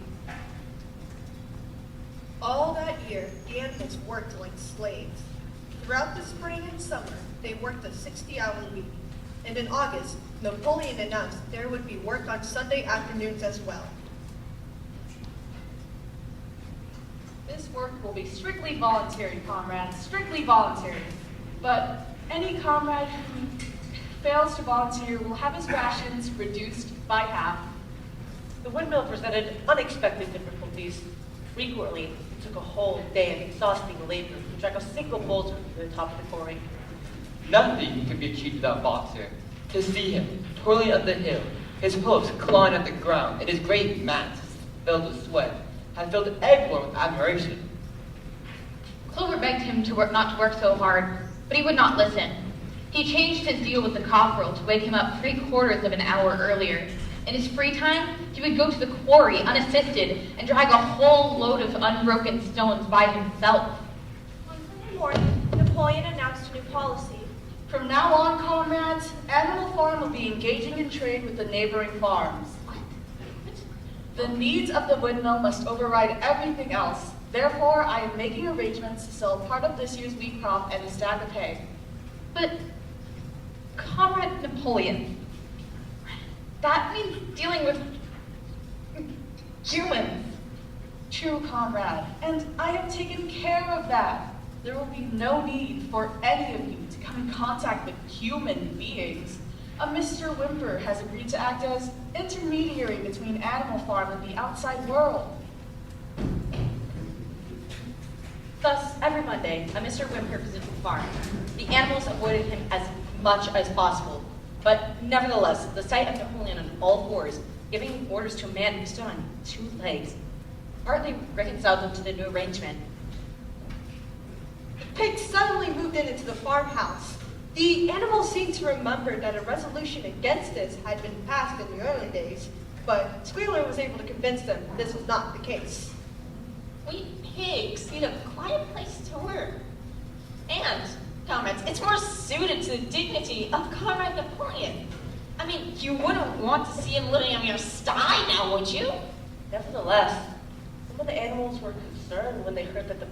All that year, the animals worked like slaves. Throughout the spring and summer, they worked a 60-hour week. And in August, Napoleon announced there would be work on Sunday afternoons as well. This work will be strictly voluntary, comrades, strictly voluntary. But any comrade who fails to volunteer will have his rations reduced by half. The windmill presented unexpected difficulties. Frequently, it took a whole day of exhausting labor to drag a single boulder to the top of the quarry. Nothing could be achieved without Boxer. To see him twirling up the hill, his hoofs clawing at the ground, and his great mass filled with sweat, had filled everyone with admiration. Clover begged him not to work so hard, but he would not listen. He changed his deal with the cockerel to wake him up 3/4 of an hour earlier. In his free time, he would go to the quarry unassisted and drag a whole load of unbroken stones by himself. On Sunday morning, Napoleon announced a new policy. From now on, comrades, Animal Farm will be engaging in trade with the neighboring farms. The needs of the windmill must override everything else. Therefore, I am making arrangements to sell part of this year's wheat crop and a stack of hay. But, Comrade Napoleon, that means dealing with humans. True, comrade, and I have taken care of that. There will be no need for any of you to come in contact with human beings. A Mr. Whymper has agreed to act as intermediary between Animal Farm and the outside world. Thus, every Monday, a Mr. Whymper visited the farm. The animals avoided him as much as possible, but nevertheless, the sight of Napoleon on all fours, giving orders to a man who stood on 2 legs, partly reconciled them to the new arrangement. The pigs suddenly moved into the farmhouse. The animals seemed to remember that a resolution against this had been passed in the early days, but Squealer was able to convince them this was not the case. We pigs need a quiet place to work. And, comrades, it's more suited to the dignity of Comrade Napoleon. I mean, you wouldn't want to see him living on your sty now, would you? Nevertheless, some of the animals were concerned when they heard that the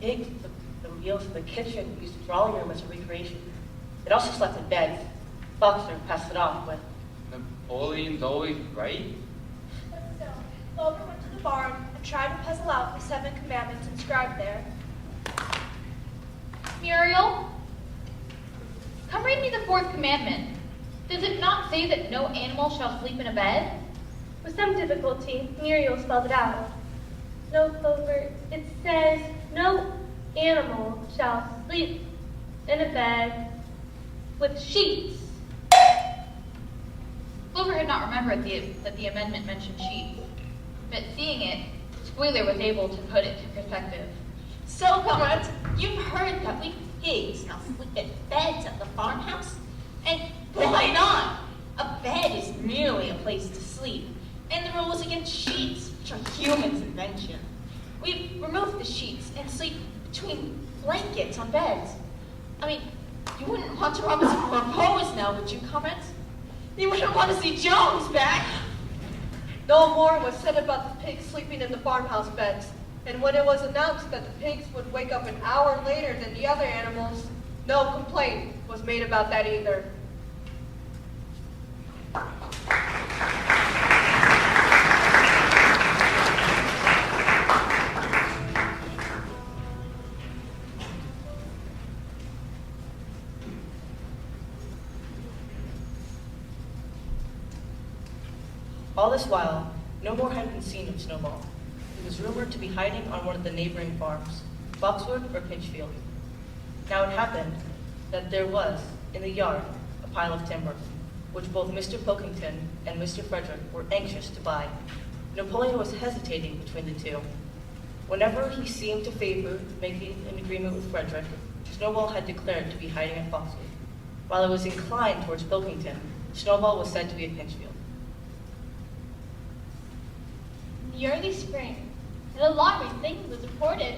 pigs took the meals in the kitchen used the drawing room as a recreation. It also slept in beds. Boxer passed it off with, Napoleon's always right? So, Clover went to the barn and tried to puzzle out the 7 commandments inscribed there. Muriel, come read me the 4th commandment. Does it not say that no animal shall sleep in a bed? With some difficulty, Muriel spelled it out. No, Clover, it says no animal shall sleep in a bed with sheets. Clover had not remembered that the amendment mentioned sheets, but seeing it, Squealer was able to put it to perspective. So, comrades, you've heard that we pigs now sleep in beds at the farmhouse? And why not? A bed is merely a place to sleep, and the rule is against sheets, which are humans' invention. We've removed the sheets and sleep between blankets on beds. I mean, you wouldn't want to Robinson propose now, would you, comrades? You wouldn't want to see Jones back. No more was said about the pigs sleeping in the farmhouse beds, and when it was announced that the pigs would wake up an hour later than the other animals, no complaint was made about that either. All this while, no more had been seen of Snowball. He was rumored to be hiding on one of the neighboring farms, Boxwood or Pitchfield. Now it happened that there was, in the yard, a pile of timber, which both Mr. Pilkington and Mr. Frederick were anxious to buy. Napoleon was hesitating between the two. Whenever he seemed to favor making an agreement with Frederick, Snowball had declared to be hiding at Boxwood. While it was inclined towards Pilkington, Snowball was said to be at Pitchfield. In the early spring, an alarming thing was reported.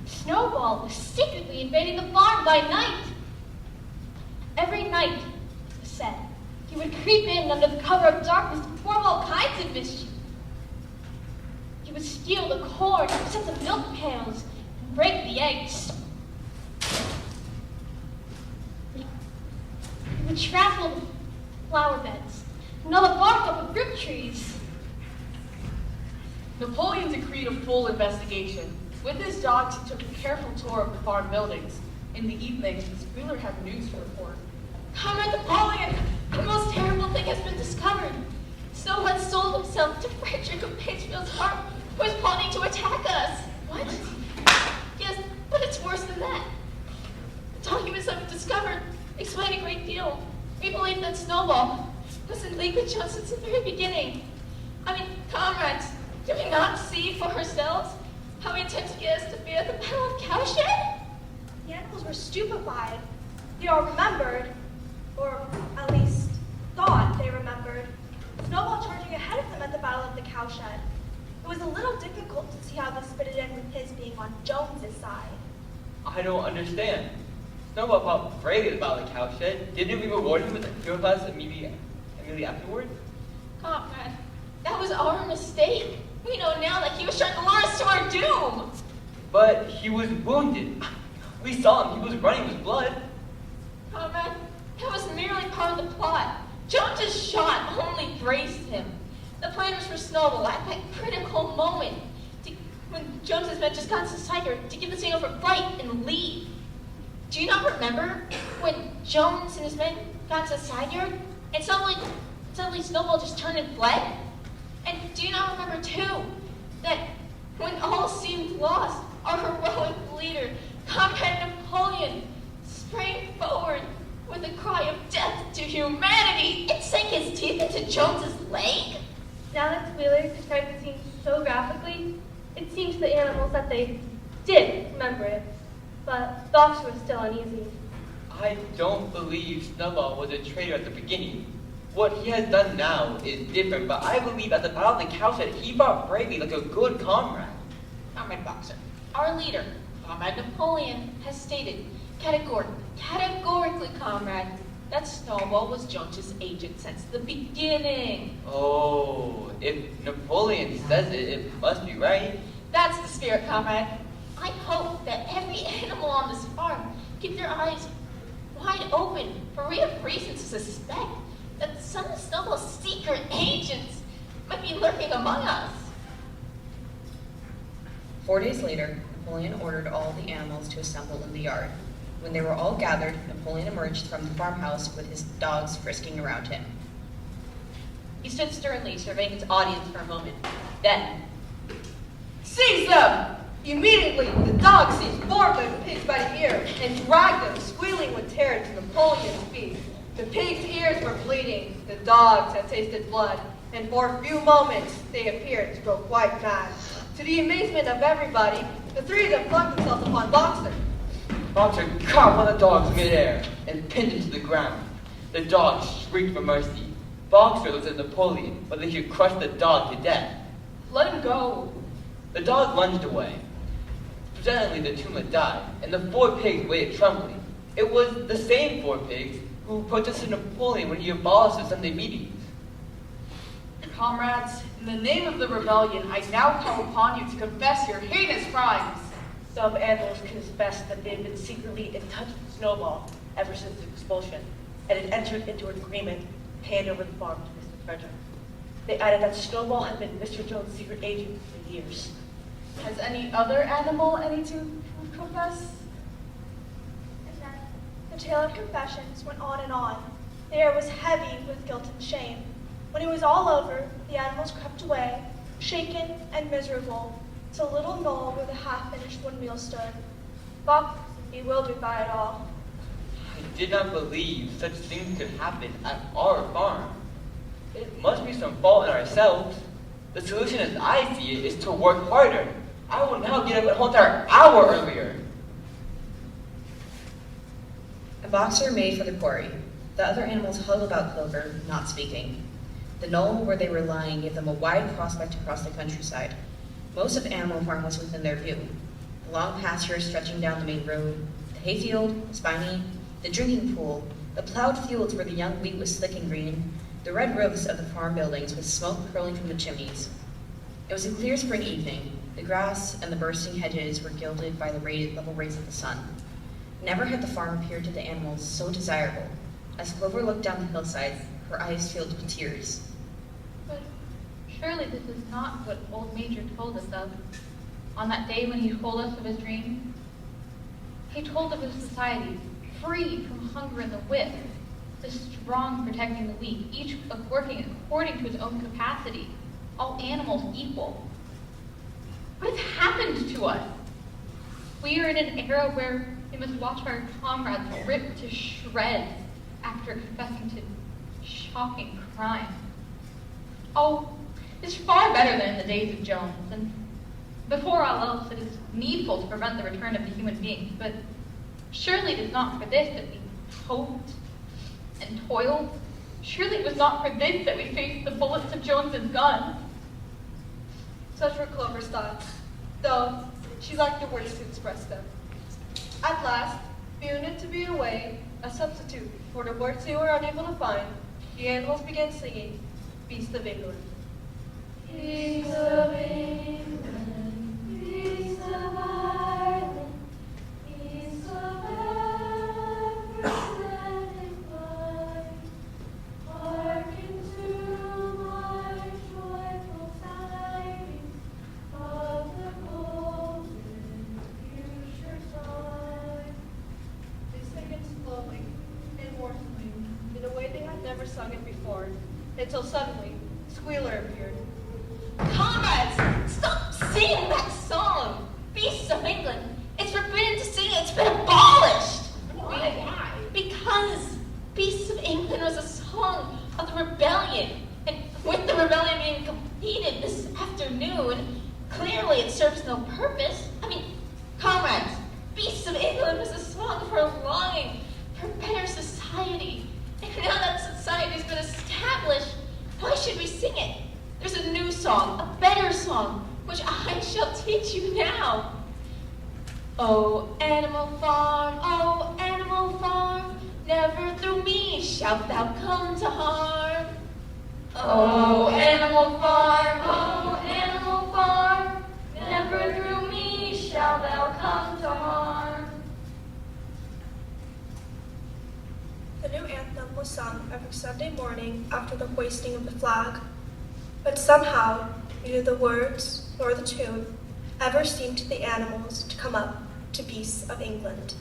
Snowball was secretly invading the farm by night. Every night, it was said, he would creep in under the cover of darkness to perform all kinds of mischief. He would steal the corn, set the milk pails, and break the eggs. He would trample the flower beds, and all the bark off of fruit trees. Napoleon decreed a full investigation. With his dogs, he took a careful tour of the farm buildings. In the evening, Squealer had news to report. Comrade Napoleon, the most terrible thing has been discovered. Snow had sold himself to Frederick of Pitchfield's farm, who is plotting to attack us. What? Yes, but it's worse than that. The documents I've discovered explain a great deal. We believe that Snowball was in league with Jones since the very beginning. I mean, comrades, do we not see for ourselves how he intends to get us to be at the Battle of Cowshed? The animals were stupefied. They all remembered, or at least thought they remembered, Snowball charging ahead of them at the Battle of the Cowshed. It was a little difficult to see how this fitted in with his being on Jones's side. I don't understand. Snowball fought bravely about the cowshed. Didn't we reward him with a hero class immediately afterward? Comrade, that was our mistake. We know now that he was trying to lure us to our doom. But he was wounded. We saw him. He was running with blood. Comrade, that was merely part of the plot. Jones's shot only braced him. The plan was for Snowball at that critical moment, when Jones's men just got to Tiger, to give the signal for flight and leave. Do you not remember when Jones and his men got to the side yard, and suddenly Snowball just turned and fled? And do you not remember, too, that when all seemed lost, our heroic leader, Comrade Napoleon, sprang forward with a cry of death to humanity and sank his teeth into Jones's leg? Now that Squealer described the scene so graphically, it seems to the animals that they did remember it, but Boxer was still uneasy. I don't believe Snowball was a traitor at the beginning. What he has done now is different, but I believe at the Battle of the Cowshed, he fought bravely like a good comrade. Comrade Boxer, our leader, Comrade Napoleon, has stated categorically, comrade, that Snowball was Jones's agent since the beginning. Oh, if Napoleon says it, it must be right. That's the spirit, comrade. I hope that every animal on this farm keep their eyes wide open, for we have reason to suspect that some of Snowball's secret agents might be lurking among us. 4 days later, Napoleon ordered all the animals to assemble in the yard. When they were all gathered, Napoleon emerged from the farmhouse with his dogs frisking around him. He stood sternly, surveying his audience for a moment. Then, Seize them! Immediately, the dog seized 4 of the pigs by the ear and dragged them, squealing with terror, to Napoleon's feet. The pigs' ears were bleeding, the dogs had tasted blood, and for a few moments they appeared to go quite mad. To the amazement of everybody, the 3 of them flung themselves upon Boxer. Boxer caught one of the dogs midair and pinned him to the ground. The dog shrieked for mercy. Boxer looked at Napoleon, whether he could crush the dog to death. Let him go. The dog lunged away. Presently, the 2 had died, and the 4 pigs waited trembling. It was the same 4 pigs who protested Napoleon when he abolished the Sunday meetings. Comrades, in the name of the rebellion, I now call upon you to confess your heinous crimes. Some animals confessed that they had been secretly in touch with Snowball ever since the expulsion, and had entered into an agreement to hand over the farm to Mr. Frederick. They added that Snowball had been Mr. Jones' secret agent for years. Has any other animal any to confess? And then the tale of confessions went on and on. The air was heavy with guilt and shame. When it was all over, the animals crept away, shaken and miserable, to a little knoll where the half-finished windmill stood. Buck was bewildered by it all. I did not believe such things could happen at our farm. It must be some fault in ourselves. The solution as I see it is to work harder. I will now get up a whole entire hour earlier. A Boxer made for the quarry. The other animals huddled about Clover, not speaking. The knoll where they were lying gave them a wide prospect across the countryside. Most of Animal Farm was within their view. The long pasture stretching down the main road, the hayfield, Spiny, the drinking pool, the plowed fields where the young wheat was slick and green, the red roofs of the farm buildings with smoke curling from the chimneys. It was a clear spring evening. The grass and the bursting hedges were gilded by the level rays of the sun. Never had the farm appeared to the animals so desirable. As Clover looked down the hillsides, her eyes filled with tears. But surely this is not what old Major told us of on that day when he told us of his dream. He told of a society free from hunger and the whip, the strong protecting the weak, each working according to his own capacity, all animals equal. What has happened to us? We are in an era where we must watch our comrades ripped to shreds after confessing to shocking crime. Oh, it's far better than in the days of Jones, and before all else, it is needful to prevent the return of the human beings, but surely it is not for this that we hoped and toiled. Surely it was not for this that we faced the bullets of Jones's gun. Such were Clover's thoughts, though she lacked the words to express them. At last, feeling it to be a way, a substitute for the words they were unable to find, the animals began singing Beast of England. Beast of England, beast of Ireland, beast of every landing find, hearken to my joyful tidings of the golden future time. They sang it slowly and mournfully, in a way they had never sung it before, until suddenly Squealer appeared. Comrades, stop singing that song! Beasts of England. It's forbidden to sing it. It's been abolished. Why? Because Beasts of England was a song of the rebellion. And with the rebellion being completed this afternoon, clearly it serves no purpose. I mean, comrades, Beasts of England was a song for a longing for better society. And now that society's been established, why should we sing it? There's a new song, a better song, which I shall teach you now. Oh, Animal Farm, never through me shalt thou come to harm. Oh, Animal Farm, oh, Animal Farm, never through me shall thou come to harm. The new anthem was sung every Sunday morning after the hoisting of the flag, but somehow neither the words nor the tune ever seemed to the animals to come up to Beasts of England.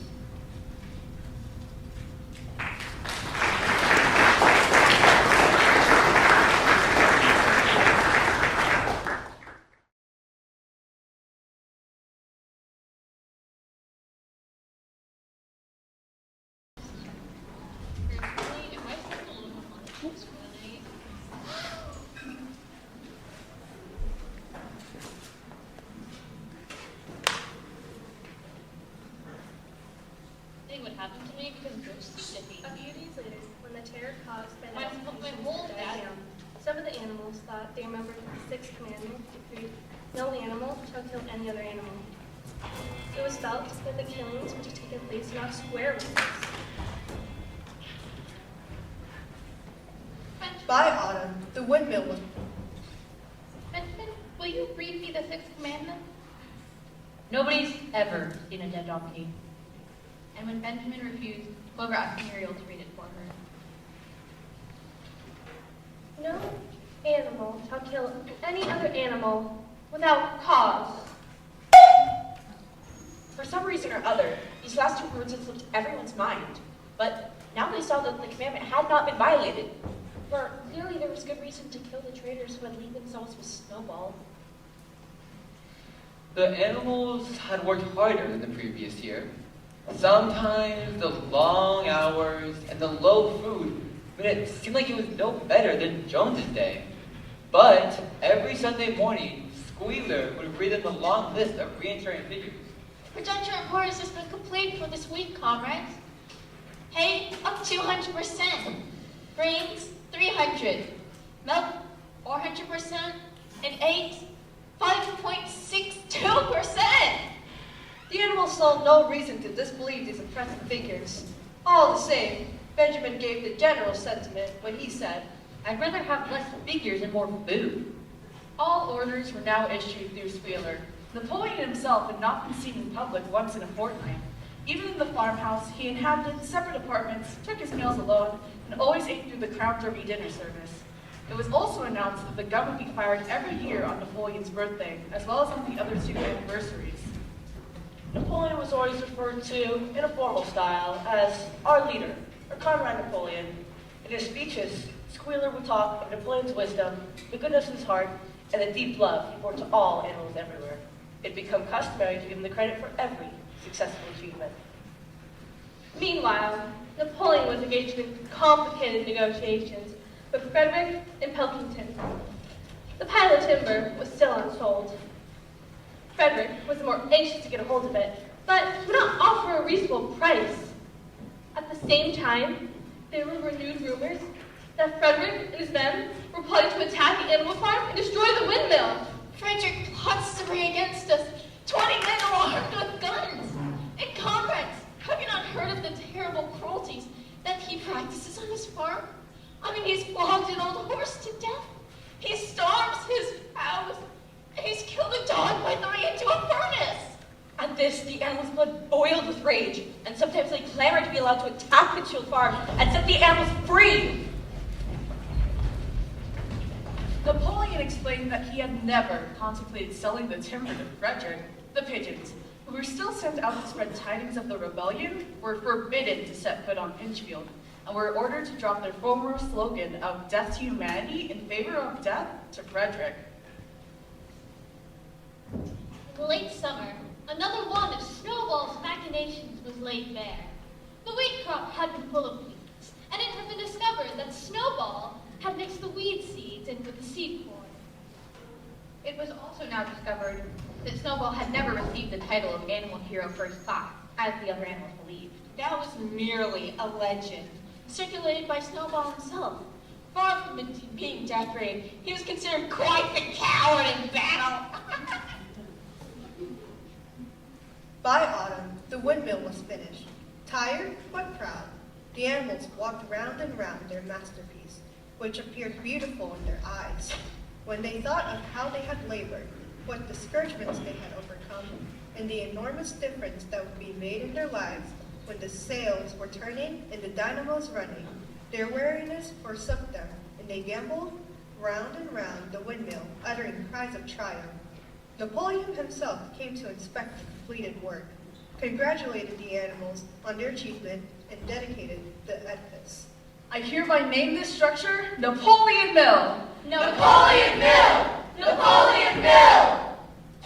What happened to me because ghosts did me. A few days later, when the terror caused by the My whole died down, some of the animals thought they remembered the sixth commandment decreed, no animal shall kill any other animal. It was felt that the killings were to take place in our square rules. By autumn, the windmill was. Benjamin, will you read me the sixth commandment? Nobody's ever seen a dead donkey. And when Benjamin refused, Clover asked Muriel to read it for her. No animal shall kill any other animal without cause. For some reason or other, these last two words had slipped everyone's mind. But now they saw that the commandment had not been violated. For clearly there was good reason to kill the traitors who had linked themselves with Snowball. The animals had worked harder than the previous year. Sometimes the long hours and the low food made it seem like it was no better than Jones's day. But every Sunday morning, Squealer would read them the long list of reinsurance figures. The production report has just been complete for this week, comrades. Hay up 200%, grains 300, milk 400%, and eggs 5.62%. The animals saw no reason to disbelieve these impressive figures. All the same, Benjamin gave the general sentiment when he said, I'd rather have less figures and more food. All orders were now issued through Squealer. Napoleon himself had not been seen in public once in a fortnight. Even in the farmhouse, he inhabited separate apartments, took his meals alone, and always ate through the Crown Derby dinner service. It was also announced that the gun would be fired every year on Napoleon's birthday, as well as on the other two anniversaries. Napoleon was always referred to in a formal style as our leader, or Comrade Napoleon. In his speeches, Squealer would talk of Napoleon's wisdom, the goodness of his heart, and the deep love he bore to all animals everywhere. It had become customary to give him the credit for every successful achievement. Meanwhile, Napoleon was engaged in complicated negotiations with Frederick and Pilkington. The pile of timber was still unsold. Frederick was the more anxious to get a hold of it, but would not offer a reasonable price. At the same time, there were renewed rumors that Frederick and his men were plotting to attack the animal farm and destroy the windmill. Frederick plots to bring against us 20 men armed with guns. And comrades, have you not heard of the terrible cruelties that he practices on his farm? I mean, he's flogged an old horse to death. He starves his cows. And he's killed a dog by throwing it into a furnace. At this, the animals' blood boiled with rage, and sometimes they clamored to be allowed to attack Pittsfield Farm and set the animals free. Napoleon explained that he had never contemplated selling the timber to Frederick. The pigeons, who were still sent out to spread tidings of the rebellion, were forbidden to set foot on Pinchfield, and were ordered to drop their former slogan of death to humanity in favor of death to Frederick. In the late summer, another one of Snowball's machinations was laid bare. The wheat crop had been full of weeds, and it had been discovered that Snowball had mixed the weed seeds in with the seed corn. It was also now discovered that Snowball had never received the title of Animal Hero First Class, as the other animals believed. That was merely a legend, circulated by Snowball himself. Far from being decorated, he was considered quite the coward in battle. By autumn, the windmill was finished. Tired but proud, The animals walked round and round their masterpiece, which appeared beautiful in their eyes. When they thought of how they had labored, what discouragements they had overcome, and the enormous difference that would be made in their lives when the sails were turning and the dynamos running, their weariness forsook them, and they gamboled round and round the windmill, uttering cries of triumph. Napoleon himself came to inspect the completed work, congratulated the animals on their achievement, and dedicated the edifice. I hereby name this structure Napoleon Mill. Napoleon Mill! Napoleon Mill!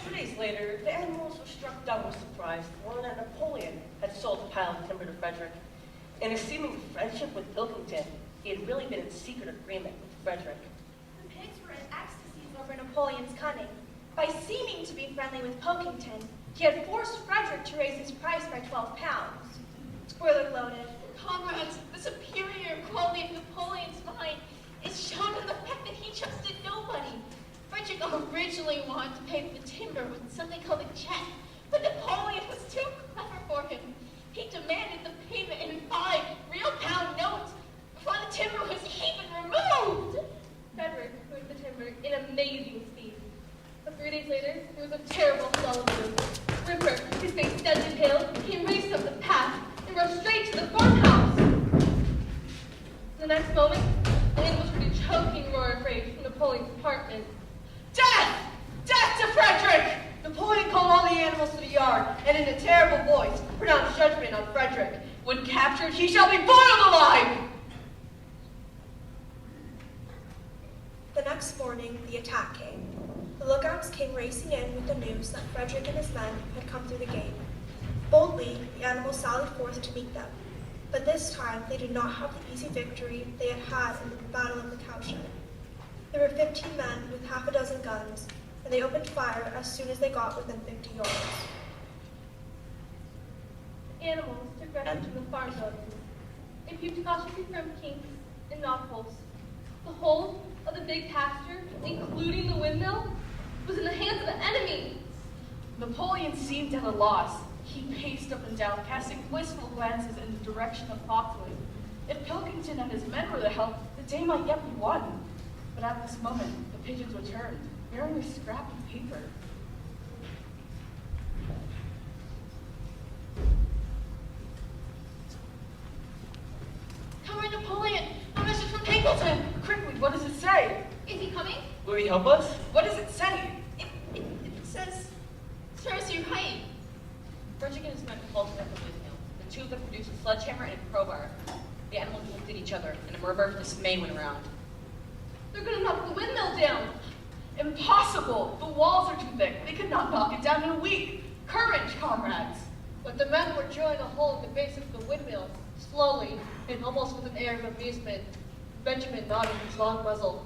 2 days later, the animals were struck dumb with surprise to learn that Napoleon had sold a pile of timber to Frederick. In his seeming friendship with Pilkington, he had really been in secret agreement with Frederick. The pigs were in ecstasies over Napoleon's cunning. By seeming to be friendly with Pilkington, he had forced Frederick to raise his price by 12 pounds. Spoiler loaded. Comrades, the superior quality of Napoleon's mind is shown in the fact that he trusted nobody. Frederick originally wanted to pay for the timber with something called a check, but Napoleon was too clever for him. He demanded the payment in 5 real pound notes before the timber was even removed. Frederick moved the timber in amazing speed. But 3 days later, there was a terrible solitude. Ripper, his face deadly pale, came racing up the path and rushed straight to the farmhouse. The next moment, the animals heard a choking roar of rage from Napoleon's apartment. Death! Death to Frederick! Napoleon called all the animals to the yard, and in a terrible voice pronounced judgment on Frederick. When captured, he shall be boiled alive! The next morning, the attack came. The lookouts came racing in with the news that Frederick and his men had come through the gate. Boldly, the animals sallied forth to meet them. But this time, they did not have the easy victory they had had in the Battle of the Cowshed. There were 15 men with half a dozen guns, and they opened fire as soon as they got within 50 yards. The animals took refuge in the farm buildings. They peeped cautiously from kinks and knotholes. The whole of the big pasture, including the windmill, was in the hands of the enemy. Napoleon seemed at a loss. He paced up and down, casting wistful glances in the direction of Foxwood. If Pilkington and his men were to help, the day might yet be won. But at this moment, the pigeons returned, bearing a scrap of paper. Comrade Napoleon, a message from Pingleton. Quickly, what does it say? Is he coming? Will he help us? What does it say? It says, "Sirs, you're right." Frederick and his men halted at the windmill. The two of them produced a sledgehammer and a crowbar. The animals looked at each other, and a murmur of dismay went around. They're going to knock the windmill down. Impossible! The walls are too thick. They could not knock it down in a week. Courage, comrades! But the men were drilling a hole in the base of the windmill, slowly, and almost with an air of amazement. Benjamin nodded his long muzzle.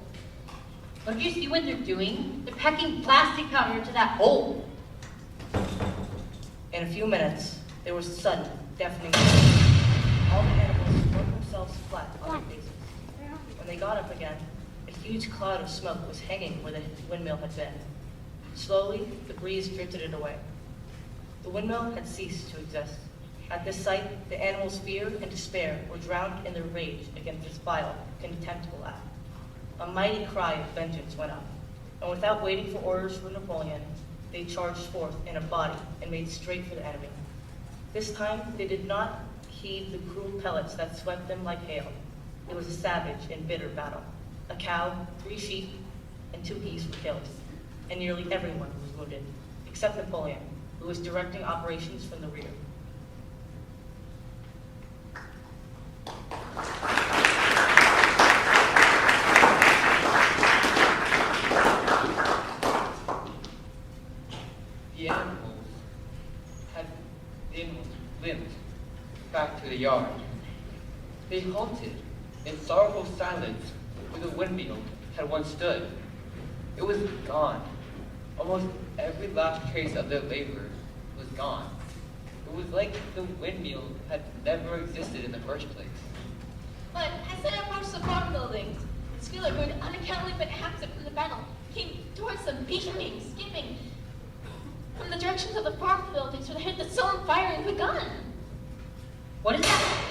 Don't you see what they're doing? They're packing plastic powder into that hole. In a few minutes, there was a sudden, deafening noise. All the animals flung themselves flat on their faces. When they got up again, a huge cloud of smoke was hanging where the windmill had been. Slowly, the breeze drifted it away. The windmill had ceased to exist. At this sight, the animals' fear and despair were drowned in their rage against this vile, contemptible act. A mighty cry of vengeance went up, and without waiting for orders from Napoleon, they charged forth in a body and made straight for the enemy. This time, they did not heed the cruel pellets that swept them like hail. It was a savage and bitter battle. A cow, 3 sheep, and 2 geese were killed, and nearly everyone was wounded, except Napoleon, who was directing operations from the rear. The animals limped back to the yard. They halted in sorrowful silence where the windmill had once stood. It was gone. Almost every last trace of their labor was gone. It was like the windmill had never existed in the first place. But as they approached the farm buildings, Spiller, who had unaccountably been absent from the battle, came towards them, beaming, skipping from the directions of the farm buildings where they heard the sullen firing begun. What is that?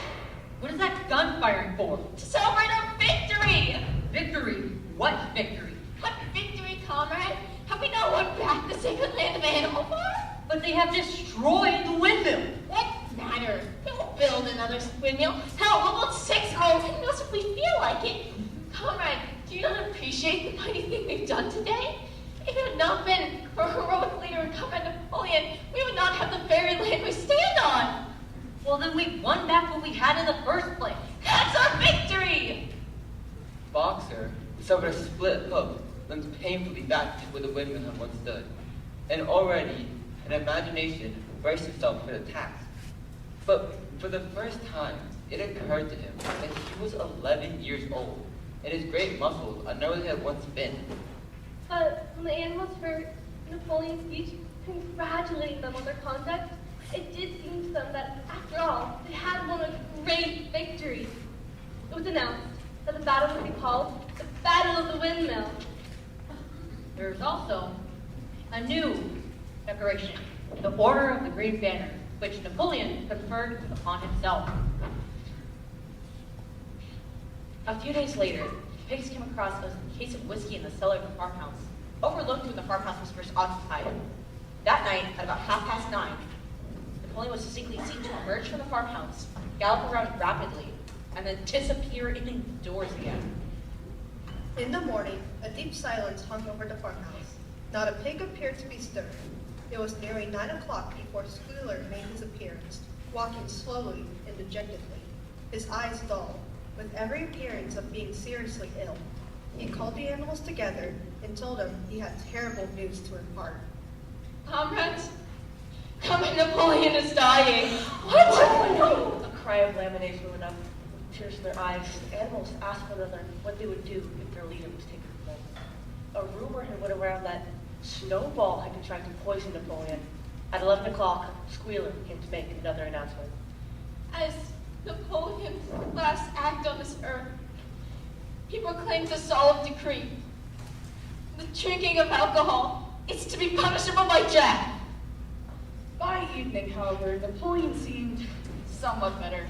What is that gun firing for? To celebrate our victory! Victory? What victory? What victory, comrade? Have we not won back the sacred land of Animal Farm? But they have destroyed the windmill. What matter? We will build another windmill. Hell, we'll build 6 more windmills if we feel like it. Comrade, do you not appreciate the mighty thing we've done today? If it had not been for our heroic leader and Comrade Napoleon, we would not have the very land we stand on. Well, then we won back what we had in the first place. That's our victory! Boxer, who suffered a split hoof, limps painfully back to where the windmill had once stood, and already, in imagination, braced himself for the task. But for the first time, it occurred to him that he was 11 years old, and his great muscles are not what they had once been. But when the animals heard Napoleon's speech congratulating them on their conduct, it did seem to them that, after all, they had won a great victory. It was announced that the battle would be called the Battle of the Windmill. There is also a new decoration, the Order of the Green Banner, which Napoleon conferred upon himself. A few days later, pigs came across a case of whiskey in the cellar of the farmhouse, overlooked when the farmhouse was first occupied. That night, at about 9:30, Napoleon was distinctly seen to emerge from the farmhouse, gallop around rapidly, and then disappear indoors again. In the morning, a deep silence hung over the farmhouse. Not a pig appeared to be stirred. It was nearly 9 o'clock before Squealer made his appearance, walking slowly and dejectedly, his eyes dull, with every appearance of being seriously ill. He called the animals together and told them he had terrible news to impart. Comrades, Comrade Napoleon is dying. What? A cry of lamentation went up, with tears in their eyes. The animals asked one another what they would do if their leader was taken from them. A rumor had went around that Snowball had contracted poison Napoleon. At 11 o'clock, Squealer came to make another announcement. As Napoleon's last act on this earth, he proclaims a solemn decree. The drinking of alcohol is to be punishable by death. By evening, however, Napoleon seemed somewhat better.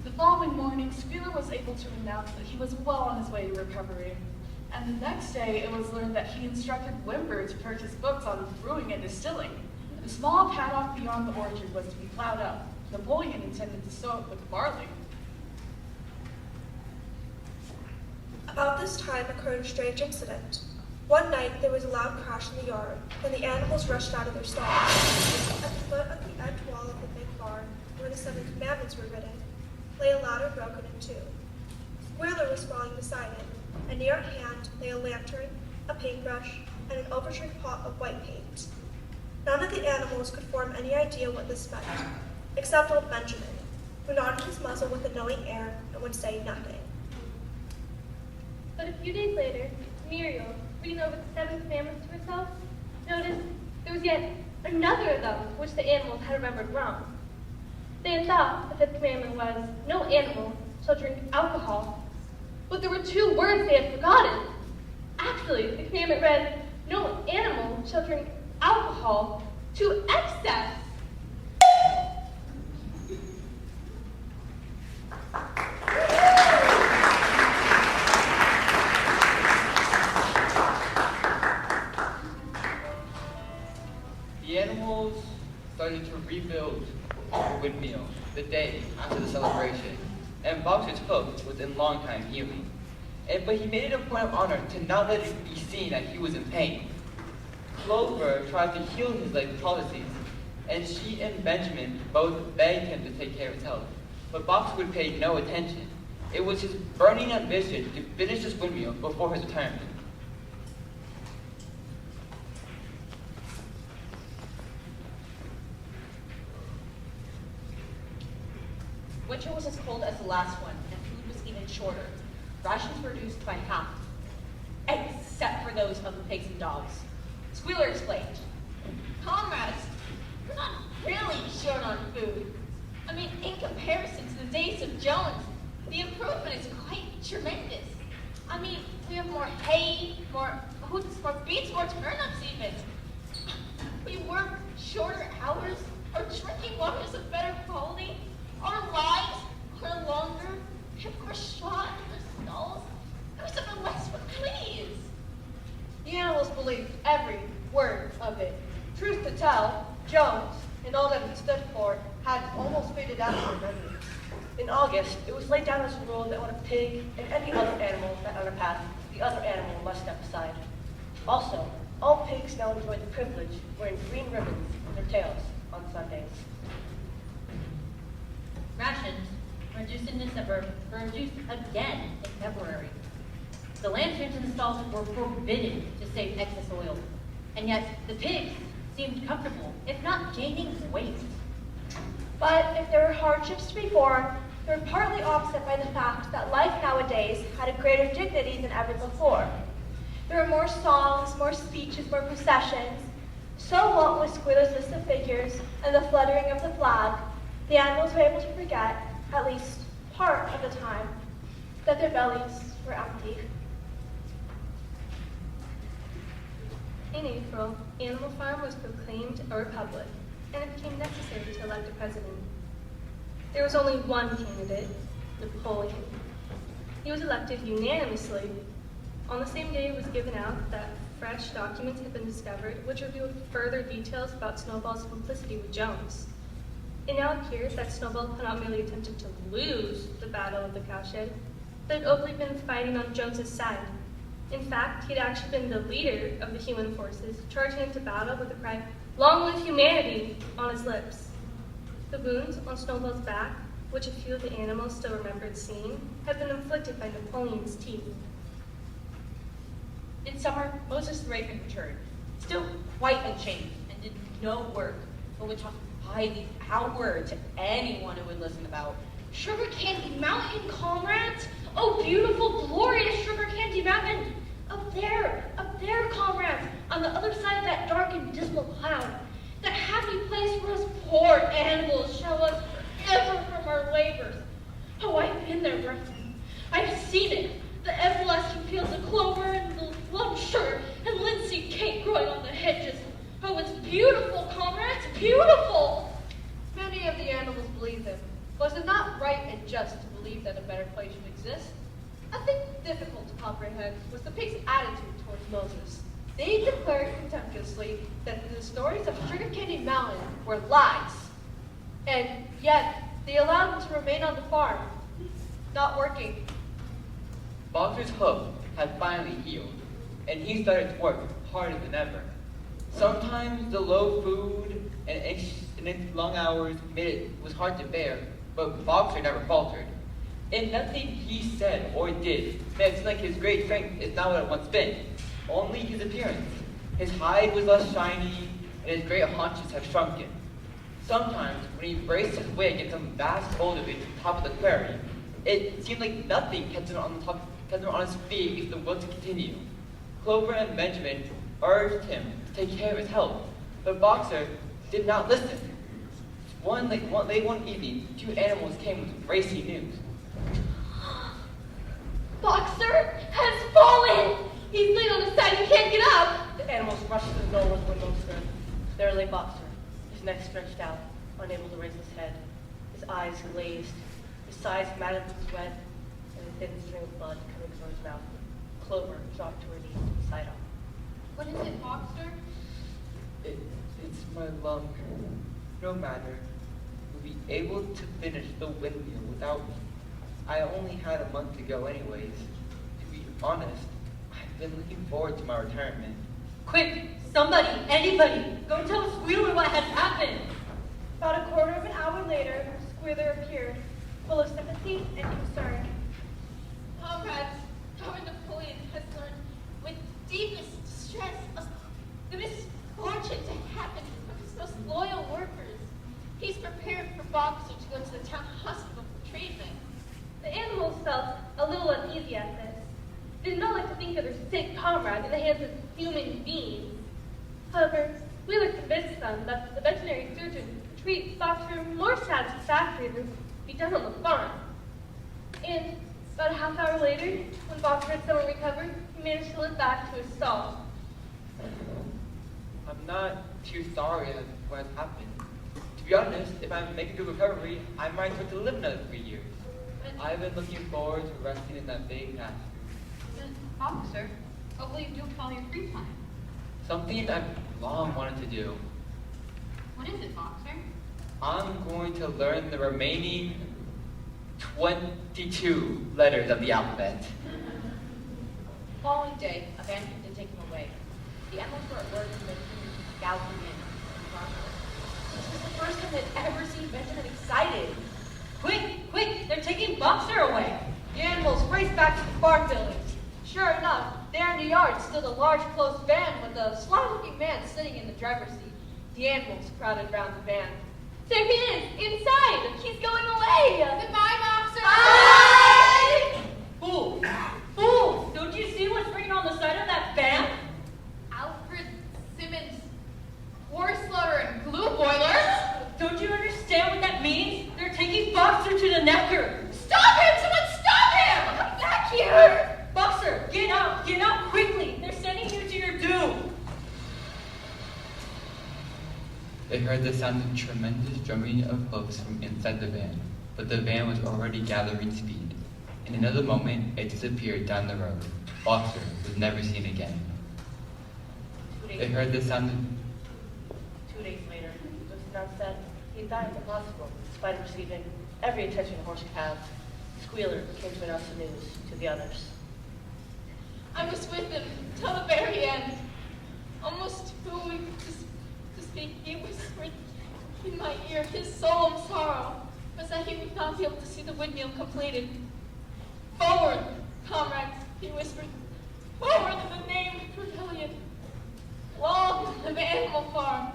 The following morning, Squealer was able to announce that he was well on his way to recovery. And the next day, it was learned that he instructed Wimber to purchase books on brewing and distilling. The small paddock beyond the orchard was to be plowed up. Napoleon intended to sow it with barley. About this time occurred a strange incident. One night there was a loud crash in the yard, and the animals rushed out of their stalls. At the foot of the edge wall of the big barn, where the 7 commandments were written, lay a ladder broken in 2. Squealer was falling beside it, and near at hand lay a lantern, a paintbrush, and an overturned pot of white paint. None of the animals could form any idea what this meant, except old Benjamin, who nodded his muzzle with a knowing air and would say nothing. But a few days later, Muriel, reading over the 7 commandments to herself, noticed there was yet another of them which the animals had remembered wrong. They had thought the 5th commandment was, no animal shall drink alcohol, but there were 2 words they had forgotten. Actually, the commandment read, no animal shall drink alcohol to excess. The animals started to rebuild the windmill the day after the celebration, and Boxer's hoof was in long time healing. But he made it a point of honor to not let it be seen that he was in pain. Clover tried to heal his leg policies, and she and Benjamin both begged him to take care of his health. But Boxer would pay no attention. It was his burning ambition to finish this windmill before his retirement. Winter was as cold as the last one, and food was even shorter. Rations were reduced by half, except for those of the pigs and dogs. Squealer explained. Comrades, we're not really short on food. I mean, in comparison to the days of Jones, the improvement is quite tremendous. I mean, we have more hay, more oats, more beets, more turnips even. We work shorter hours, our drinking water is of better quality, our lives are longer, Truth to tell, Jones, and all that he stood for, had almost faded out of her memory. In August, it was laid down as a rule that when a pig and any other animal met on a path, the other animal must step aside. Also, all pigs now enjoy the privilege of wearing green ribbons in their tails on Sundays. Rations, reduced in December, were reduced again in February. The lanterns in the stalls were forbidden to save excess oil, and yet the pigs seemed comfortable, if not gaining weight. But if there were hardships to be borne, they were partly offset by the fact that life nowadays had a greater dignity than ever before. There were more songs, more speeches, more processions. So what with Squealer's list of figures and the fluttering of the flag, the animals were able to forget, at least part of the time, that their bellies were empty. In April, Animal Farm was proclaimed a republic, and it became necessary to elect a president. There was only one candidate, Napoleon. He was elected unanimously. On the same day, it was given out that fresh documents had been discovered which revealed further details about Snowball's complicity with Jones. It now appears that Snowball had not merely attempted to lose the Battle of the Cowshed, but had openly been fighting on Jones's side. In fact, he had actually been the leader of the human forces, charging into battle with the cry, "Long live humanity," on his lips. The wounds on Snowball's back, which a few of the animals still remembered seeing, had been inflicted by Napoleon's teeth. In summer, Moses the Raven returned, still quite unchanged, and did no work, but would talk by the hour to anyone who would listen about Sugar Candy Mountain, comrades! Oh, beautiful, glorious Sugar Candy Mountain! Up there, comrades, on the other side of that dark and dismal cloud. That happy place where us poor animals shall us forever from our labors. Oh, I've been there, brethren. I've seen it. The everlasting fields of clover and the plum sugar and linseed cake growing on the hedges. Oh, it's beautiful, comrades, beautiful! Many of the animals believed him. Was it not right and just to believe that a better place should exist? A thing difficult to comprehend was the pigs' attitude towards Moses. They declared contemptuously that the stories of Sugar Candy Mountain were lies. And yet, they allowed him to remain on the farm, not working. Boxer's hoof had finally healed, and he started to work harder than ever. Sometimes the low food and its long hours made it was hard to bear, but Boxer never faltered. And nothing he said or did made it seem like his great strength is not what it once been. Only his appearance. His hide was less shiny, and his great haunches have shrunken. Sometimes, when he braced his way against some vast boulder at the top of the quarry, it seemed like nothing kept him on his feet against the will to continue. Clover and Benjamin urged him to take care of his health, but Boxer did not listen. Late one evening, two animals came with racy news. Boxer has fallen! He's laid on his side, he can't get up! The animals rushed to the knoll where the window stood. There lay Boxer, his neck stretched out, unable to raise his head, his eyes glazed, his sides matted with sweat, and a thin stream of blood coming from his mouth. Clover dropped to her knees beside him. What is it, Boxer? It's my lung. No matter. We'll be able to finish the windmill without me. I only had a month to go anyways. To be honest, I've been looking forward to my retirement. Quick, somebody, anybody, go tell Squealer what has happened. About a quarter of an hour later, Squealer appeared, full of sympathy and concern. Comrades, our Napoleon has learned with deepest distress of the misfortune to happen to his most loyal workers. He's prepared for Boxer to go to the town hospital for treatment. The animals felt a little uneasy at this. They did not like to think of their sick comrade in the hands of human beings. However, Wheeler convinced them that the veterinary surgeon could treat Boxer more satisfactory than be done on the farm. And about a half hour later, when Boxer had somewhat recovered, he managed to live back to his stall. I'm not too sorry at what has happened. To be honest, if I make a good recovery, I might start to live another 3 years. I've been looking forward to resting in that big pasture. Boxer, what will you do with all your free time? Something I've long wanted to do. What is it, Boxer? I'm going to learn the remaining 22 letters of the alphabet. The following day, a band came to take him away. The animals were at work and they came galloping in. This was the first time they'd ever seen Benjamin excited. Quick, they're taking Boxer away. The animals raced back to the farm buildings. Sure enough, there in the yard stood a large closed van with a sly-looking man sitting in the driver's seat. The animals crowded around the van. There he is, inside. He's going away. Goodbye, Boxer! Bye! Fools! Don't you see what's written on the side of that van? Alfred Simmons, horse lover and glue boiler. Don't you understand what that means? They're taking Boxer to the necker. Stop him! Someone stop him! Come back here! Boxer, get out quickly. They're sending you to your doom. They heard the sound of tremendous drumming of hoofs from inside the van, but the van was already gathering speed. In another moment, it disappeared down the road. Boxer was never seen again. They heard the sound of... 2 days later, it was announced that he had died at the hospital, despite receiving every attention a horse could have. Squealer came to announce the news to the others. I was with him till the very end. Almost too weak to speak, he whispered in my ear his solemn sorrow was that he would not be able to see the windmill completed. Forward, comrades, he whispered. Forward in the name of rebellion. Long live Animal Farm.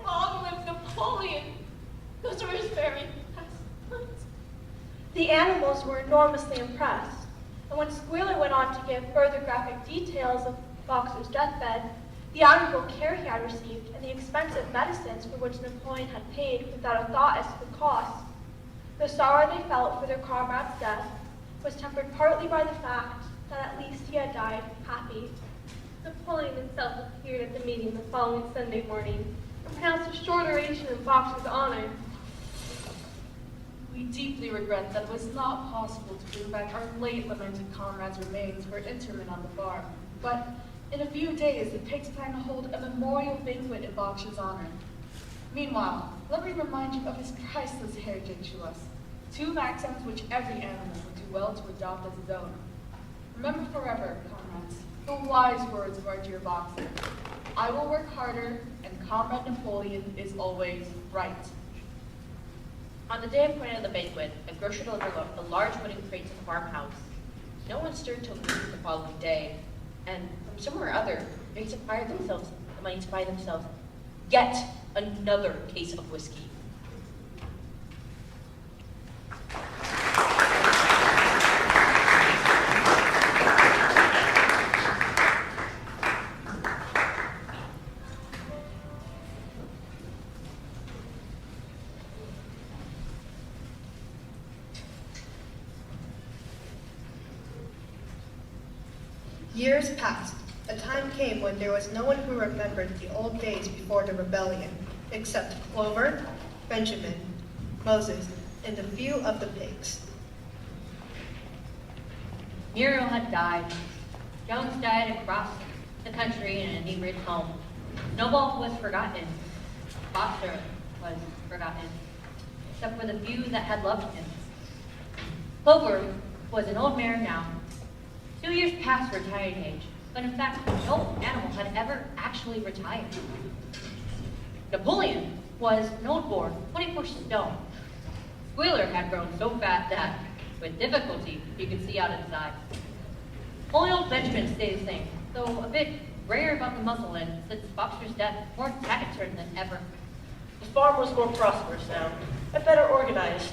Long live Napoleon. Those were his very last words. The animals were enormously impressed, and when Squealer went on to give further graphic details of Boxer's deathbed, the admirable care he had received, and the expensive medicines for which Napoleon had paid without a thought as to the cost, the sorrow they felt for their comrade's death was tempered partly by the fact that at least he had died happy. Napoleon himself appeared at the meeting the following Sunday morning and pronounced a short oration in Boxer's honor. We deeply regret that it was not possible to bring back our late lamented comrade's remains for interment on the farm, but in a few days the pigs plan to hold a memorial banquet in Boxer's honor. Meanwhile, let me remind you of his priceless heritage to us, 2 maxims which every animal would do well to adopt as his own. Remember forever, comrades, the wise words of our dear Boxer. I will work harder, and Comrade Napoleon is always right. On the day appointed of the banquet, a grocer delivered the large wooden crate to the farmhouse. No one stirred till noon the following day, and from somewhere or other, they supplied themselves the money to buy themselves yet another case of whiskey. Years passed. A time came when there was no one who remembered the old days before the rebellion, except Clover, Benjamin, Moses, and a few of the pigs. Muriel had died. Jones died across the country in an inebriated home. Snowball was forgotten. Boxer was forgotten, except for the few that had loved him. Clover was an old mare now. 2 years past retiring age, but in fact, no animal had ever actually retired. Napoleon was an old boar, 24 stone. Squealer had grown so fat that, with difficulty, he could see out inside. Only old Benjamin stayed the same, though a bit grayer about the muzzle and, since Boxer's death, more taciturn than ever. The farm was more prosperous now, and better organized.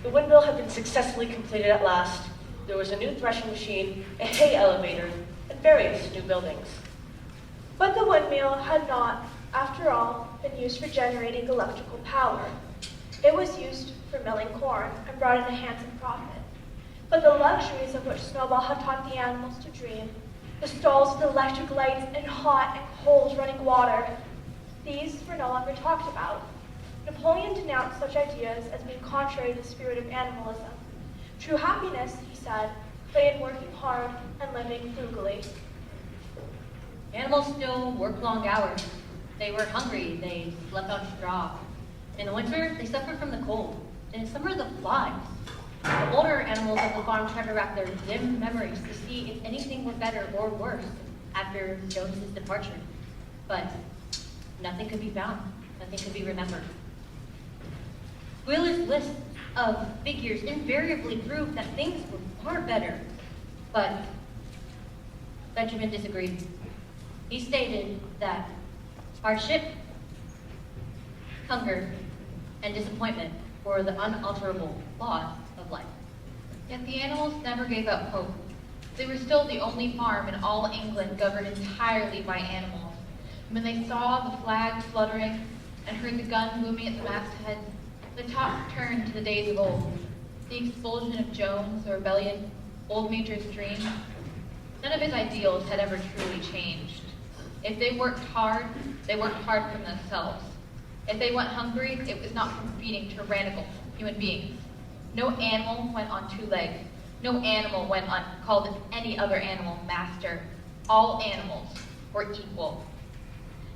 The windmill had been successfully completed at last. There was a new threshing machine, a hay elevator, and various new buildings. But the windmill had not, after all, been used for generating electrical power. It was used for milling corn and brought in a handsome profit. But the luxuries of which Snowball had taught the animals to dream, the stalls with electric lights and hot and cold running water, these were no longer talked about. Napoleon denounced such ideas as being contrary to the spirit of animalism. True happiness, he said, lay in working hard and living frugally. Animals still worked long hours. They were hungry, they slept on straw. In the winter, they suffered from the cold. And in summer, the flies. The older animals of the farm tried to rack their dim memories to see if anything were better or worse after Jones's departure. But nothing could be found. Nothing could be remembered. Wheeler's list of figures invariably proved that things were far better. But Benjamin disagreed. He stated that hardship, hunger, and disappointment were the unalterable laws of life. Yet the animals never gave up hope. They were still the only farm in all England governed entirely by animals. When they saw the flag fluttering and heard the gun booming at the masthead, the talk turned to the days of old. The expulsion of Jones, the rebellion, Old Major's dream. None of his ideals had ever truly changed. If they worked hard for themselves. If they went hungry, it was not from feeding tyrannical human beings. No animal went on two legs. No animal went on called any other animal master. All animals were equal.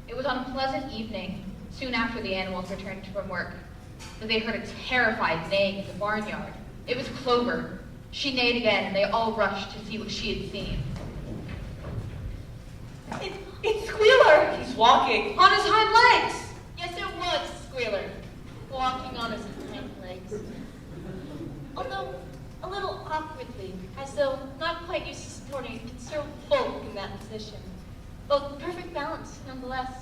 It was on a pleasant evening, soon after the animals returned from work, that they heard a terrified neighing in the barnyard. It was Clover. She neighed again, and they all rushed to see what she had seen. It's Squealer! He's walking. On his hind legs! Yes, it was Squealer, walking on his hind legs. Although a little awkwardly, as though not quite used to supporting a considerable bulk in that position. But perfect balance, nonetheless.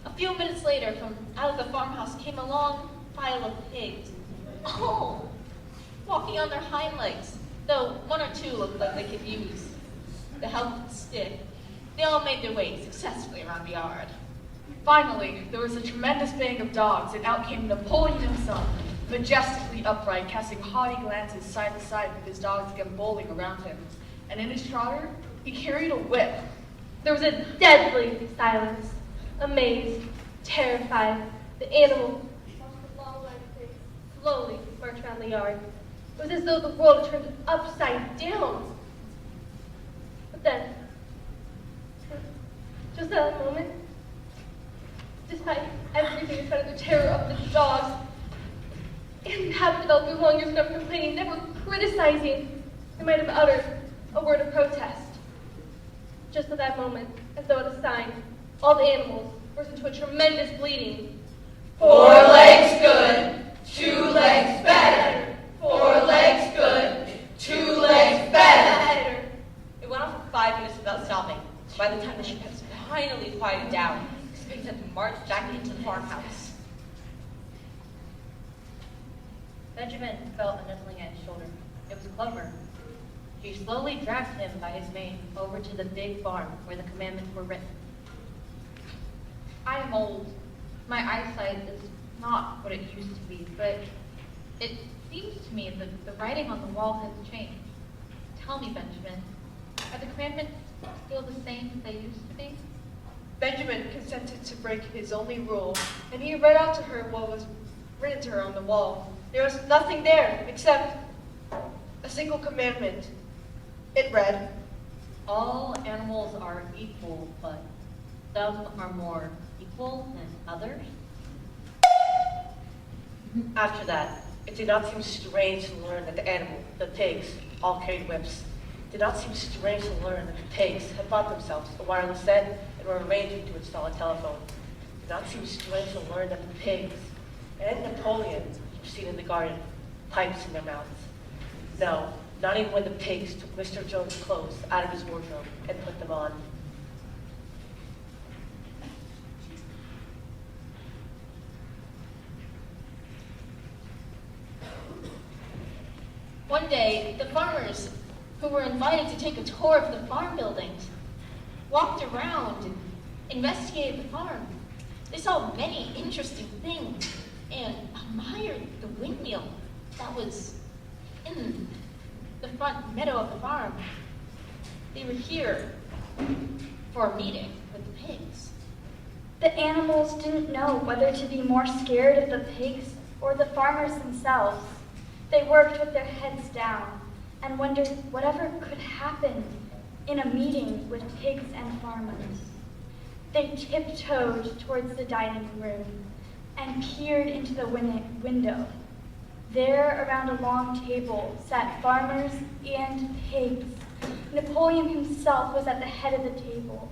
A few minutes later, from out of the farmhouse came a long file of pigs. All walking on their hind legs, though one or two looked like they could use the help of the stick. They all made their way successfully around the yard. Finally, there was a tremendous bang of dogs, and out came Napoleon himself, majestically upright, casting haughty glances side to side with his dogs gambolling around him. And in his trotter, he carried a whip. There was a deadly silence. Amazed, terrified, the animal slowly marched around the yard. It was as though the world turned upside down. But then, just at that moment, despite everything, despite the terror of the dogs, and having developed their long years of never complaining, never criticizing, they might have uttered a word of protest. Just at that moment, as though at a sign, all the animals burst into a tremendous bleating. 4 legs good, 2 legs better. 4 legs good, 2 legs better. It went on for 5 minutes without stopping. By the time the ship had finally quieted down, the pigs had marched back into the farmhouse. Benjamin felt a nuzzling at his shoulder. It was Clover. She slowly dragged him by his mane over to the big barn where the commandments were written. I am old. My eyesight is not what it used to be, but it seems to me that the writing on the wall has changed. Tell me, Benjamin, are the commandments still the same as they used to be? Benjamin consented to break his only rule, and he read out to her what was written to her on the wall. There was nothing there except a single commandment. It read, All animals are equal, but some are more equal than others. After that, it did not seem strange to learn that the pigs, all carried whips. It did not seem strange to learn that the pigs had bought themselves a wireless set and were arranging to install a telephone. It did not seem strange to learn that the pigs and Napoleon were seen in the garden, pipes in their mouths. No, not even when the pigs took Mr. Jones' clothes out of his wardrobe and put them on. One day, the farmers who were invited to take a tour of the farm buildings walked around and investigated the farm. They saw many interesting things and admired the windmill that was in the front meadow of the farm. They were here for a meeting with the pigs. The animals didn't know whether to be more scared of the pigs or the farmers themselves. They worked with their heads down and wondered whatever could happen in a meeting with pigs and farmers. They tiptoed towards the dining room and peered into the window. There, around a long table, sat farmers and pigs. Napoleon himself was at the head of the table.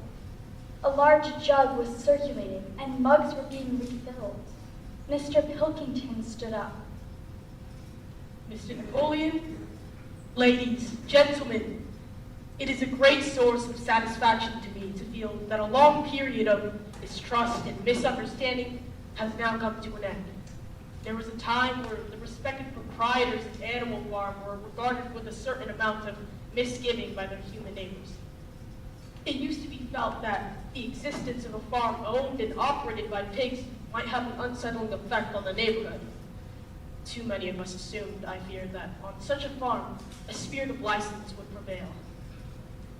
A large jug was circulating, and mugs were being refilled. Mr. Pilkington stood up. Mr. Napoleon, ladies, gentlemen, it is a great source of satisfaction to me to feel that a long period of mistrust and misunderstanding has now come to an end. There was a time where the respected proprietors of Animal Farm were regarded with a certain amount of misgiving by their human neighbors. It used to be felt that the existence of a farm owned and operated by pigs might have an unsettling effect on the neighborhood. Too many of us assumed, I feared, that on such a farm, a spirit of license would prevail.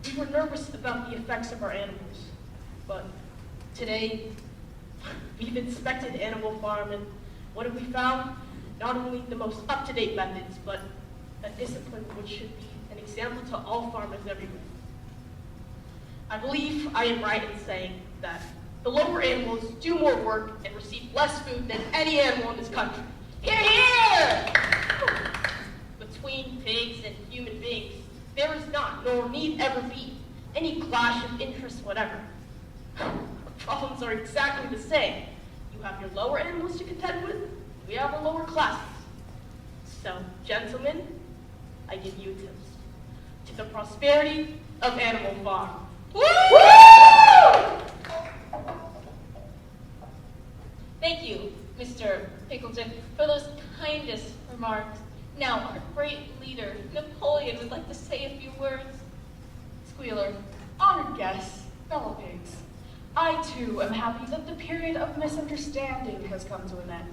We were nervous about the effects of our animals, but today, we've inspected Animal Farm, and what have we found? Not only the most up-to-date methods, but a discipline which should be an example to all farmers everywhere. I believe I am right in saying that the lower animals do more work and receive less food than any animal in this country. Hear, hear! Between pigs and human beings, there is not, nor need ever be, any clash of interests whatever. Our problems are exactly the same. You have your lower animals to contend with, we have our lower classes. So, gentlemen, I give you a toast to the prosperity of Animal Farm. Woo! Thank you, Mr. Pickleton, for those kindest remarks. Now, our great leader, Napoleon, would like to say a few words. Squealer, honored guests, fellow pigs, I too am happy that the period of misunderstanding has come to an end.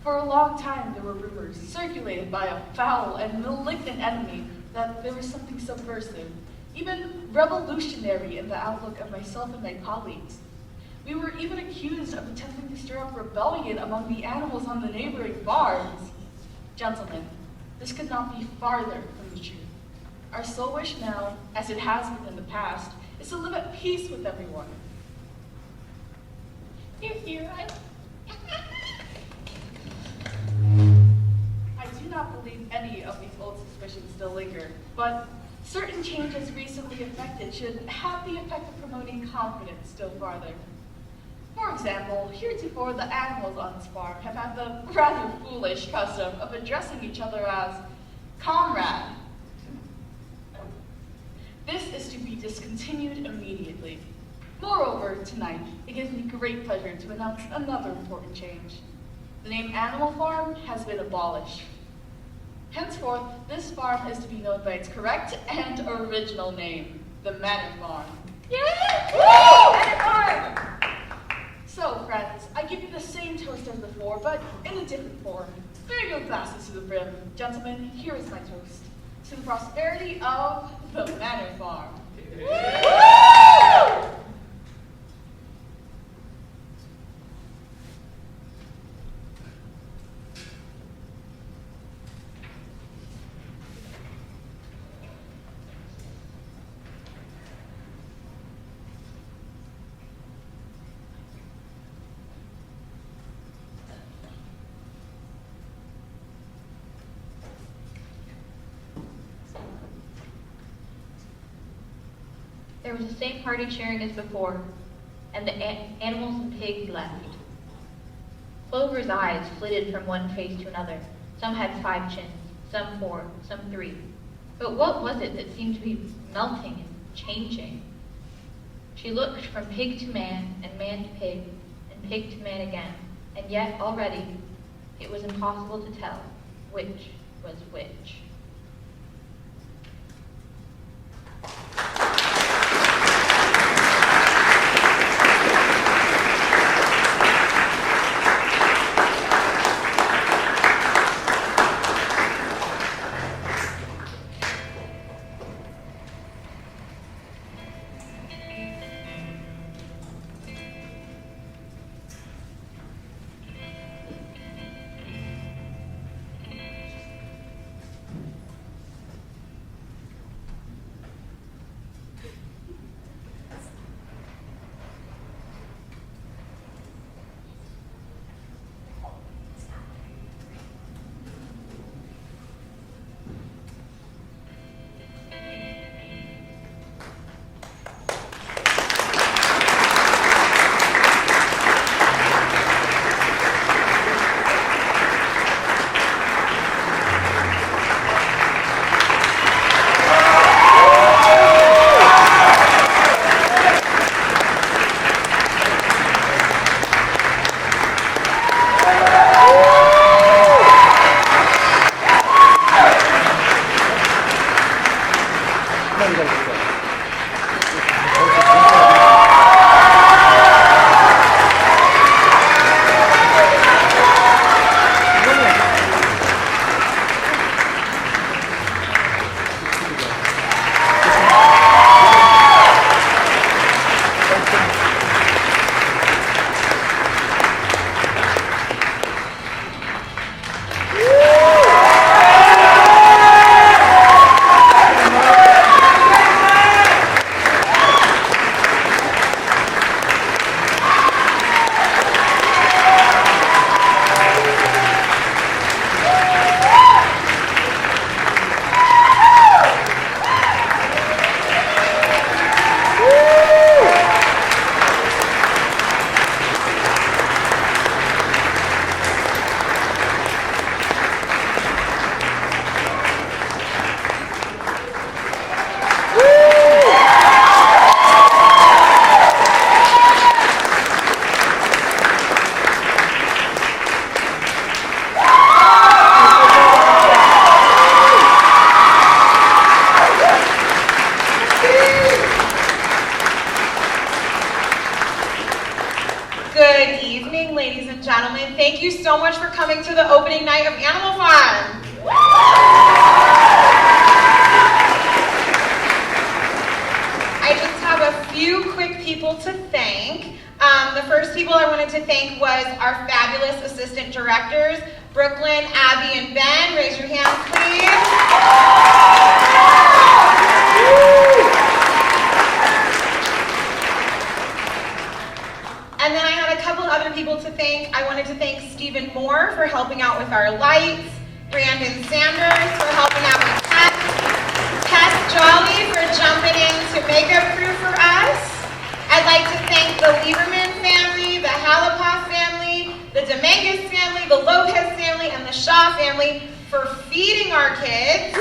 For a long time there were rumors circulated by a foul and malignant enemy that there was something subversive, even revolutionary in the outlook of myself and my colleagues. We were even accused of attempting to stir up rebellion among the animals on the neighboring farms. Gentlemen, this could not be farther from the truth. Our sole wish now, as it has been in the past, is to live at peace with everyone. Here, here, I do not believe any of these old suspicions still linger, but certain changes recently effected should have the effect of promoting confidence still farther. For example, heretofore the animals on this farm have had the rather foolish custom of addressing each other as comrade. This is to be discontinued immediately. Moreover, tonight, it gives me great pleasure to announce another important change. The name Animal Farm has been abolished. Henceforth, this farm is to be known by its correct and original name, the Manor Farm. Yay! Woo! Manor Farm! So, friends, I give you the same toast as before, but in a different form. Fill your glasses to the brim. Gentlemen, here is my toast. To the prosperity of the Manor Farm. Woo! There was the same hearty cheering as before, and the animals and pigs left. Clover's eyes flitted from one face to another. Some had 5 chins, some 4, some 3. But what was it that seemed to be melting and changing? She looked from pig to man, and man to pig, and pig to man again, and yet already it was impossible to tell which was which. ladies and gentlemen. Thank you so much for coming to the opening night of Animal Farm. I just have a few quick people to thank. The first people I wanted to thank was our fabulous assistant directors, Brooklyn, Abby, and Ben. Raise your hands, please. And then I had a couple other people to thank. I wanted to thank Stephen Moore for helping out with our lights, Brandon Sanders for helping out with Tess Jolly for jumping in to makeup crew for us. I'd like to thank the Lieberman family, the Halapoff family, the Dominguez family, the Lopez family, and the Shaw family for feeding our kids.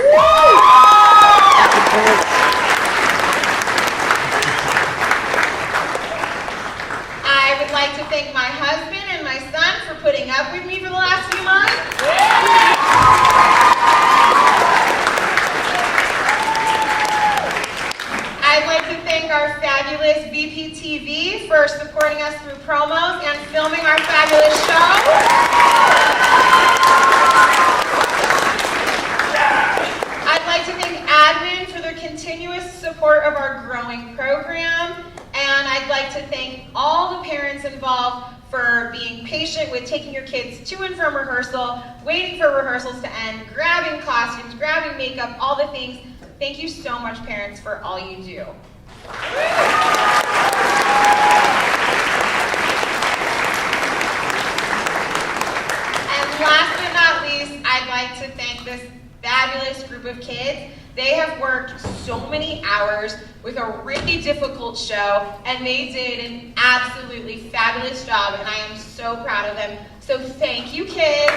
I would like to thank my husband and my son for putting up with me for the last few months. I'd like to thank our fabulous VPTV for supporting us through promos and filming our fabulous show. I'd like to thank admin for their continuous support of our growing program. And I'd like to thank all the parents involved for being patient with taking your kids to and from rehearsal, waiting for rehearsals to end, grabbing costumes, grabbing makeup, all the things. Thank you so much, parents, for all you do. And last but not least, I'd like to thank this fabulous group of kids. They have worked so many hours with a really difficult show, and they did an absolutely fabulous job, and I am so proud of them. So thank you, kids.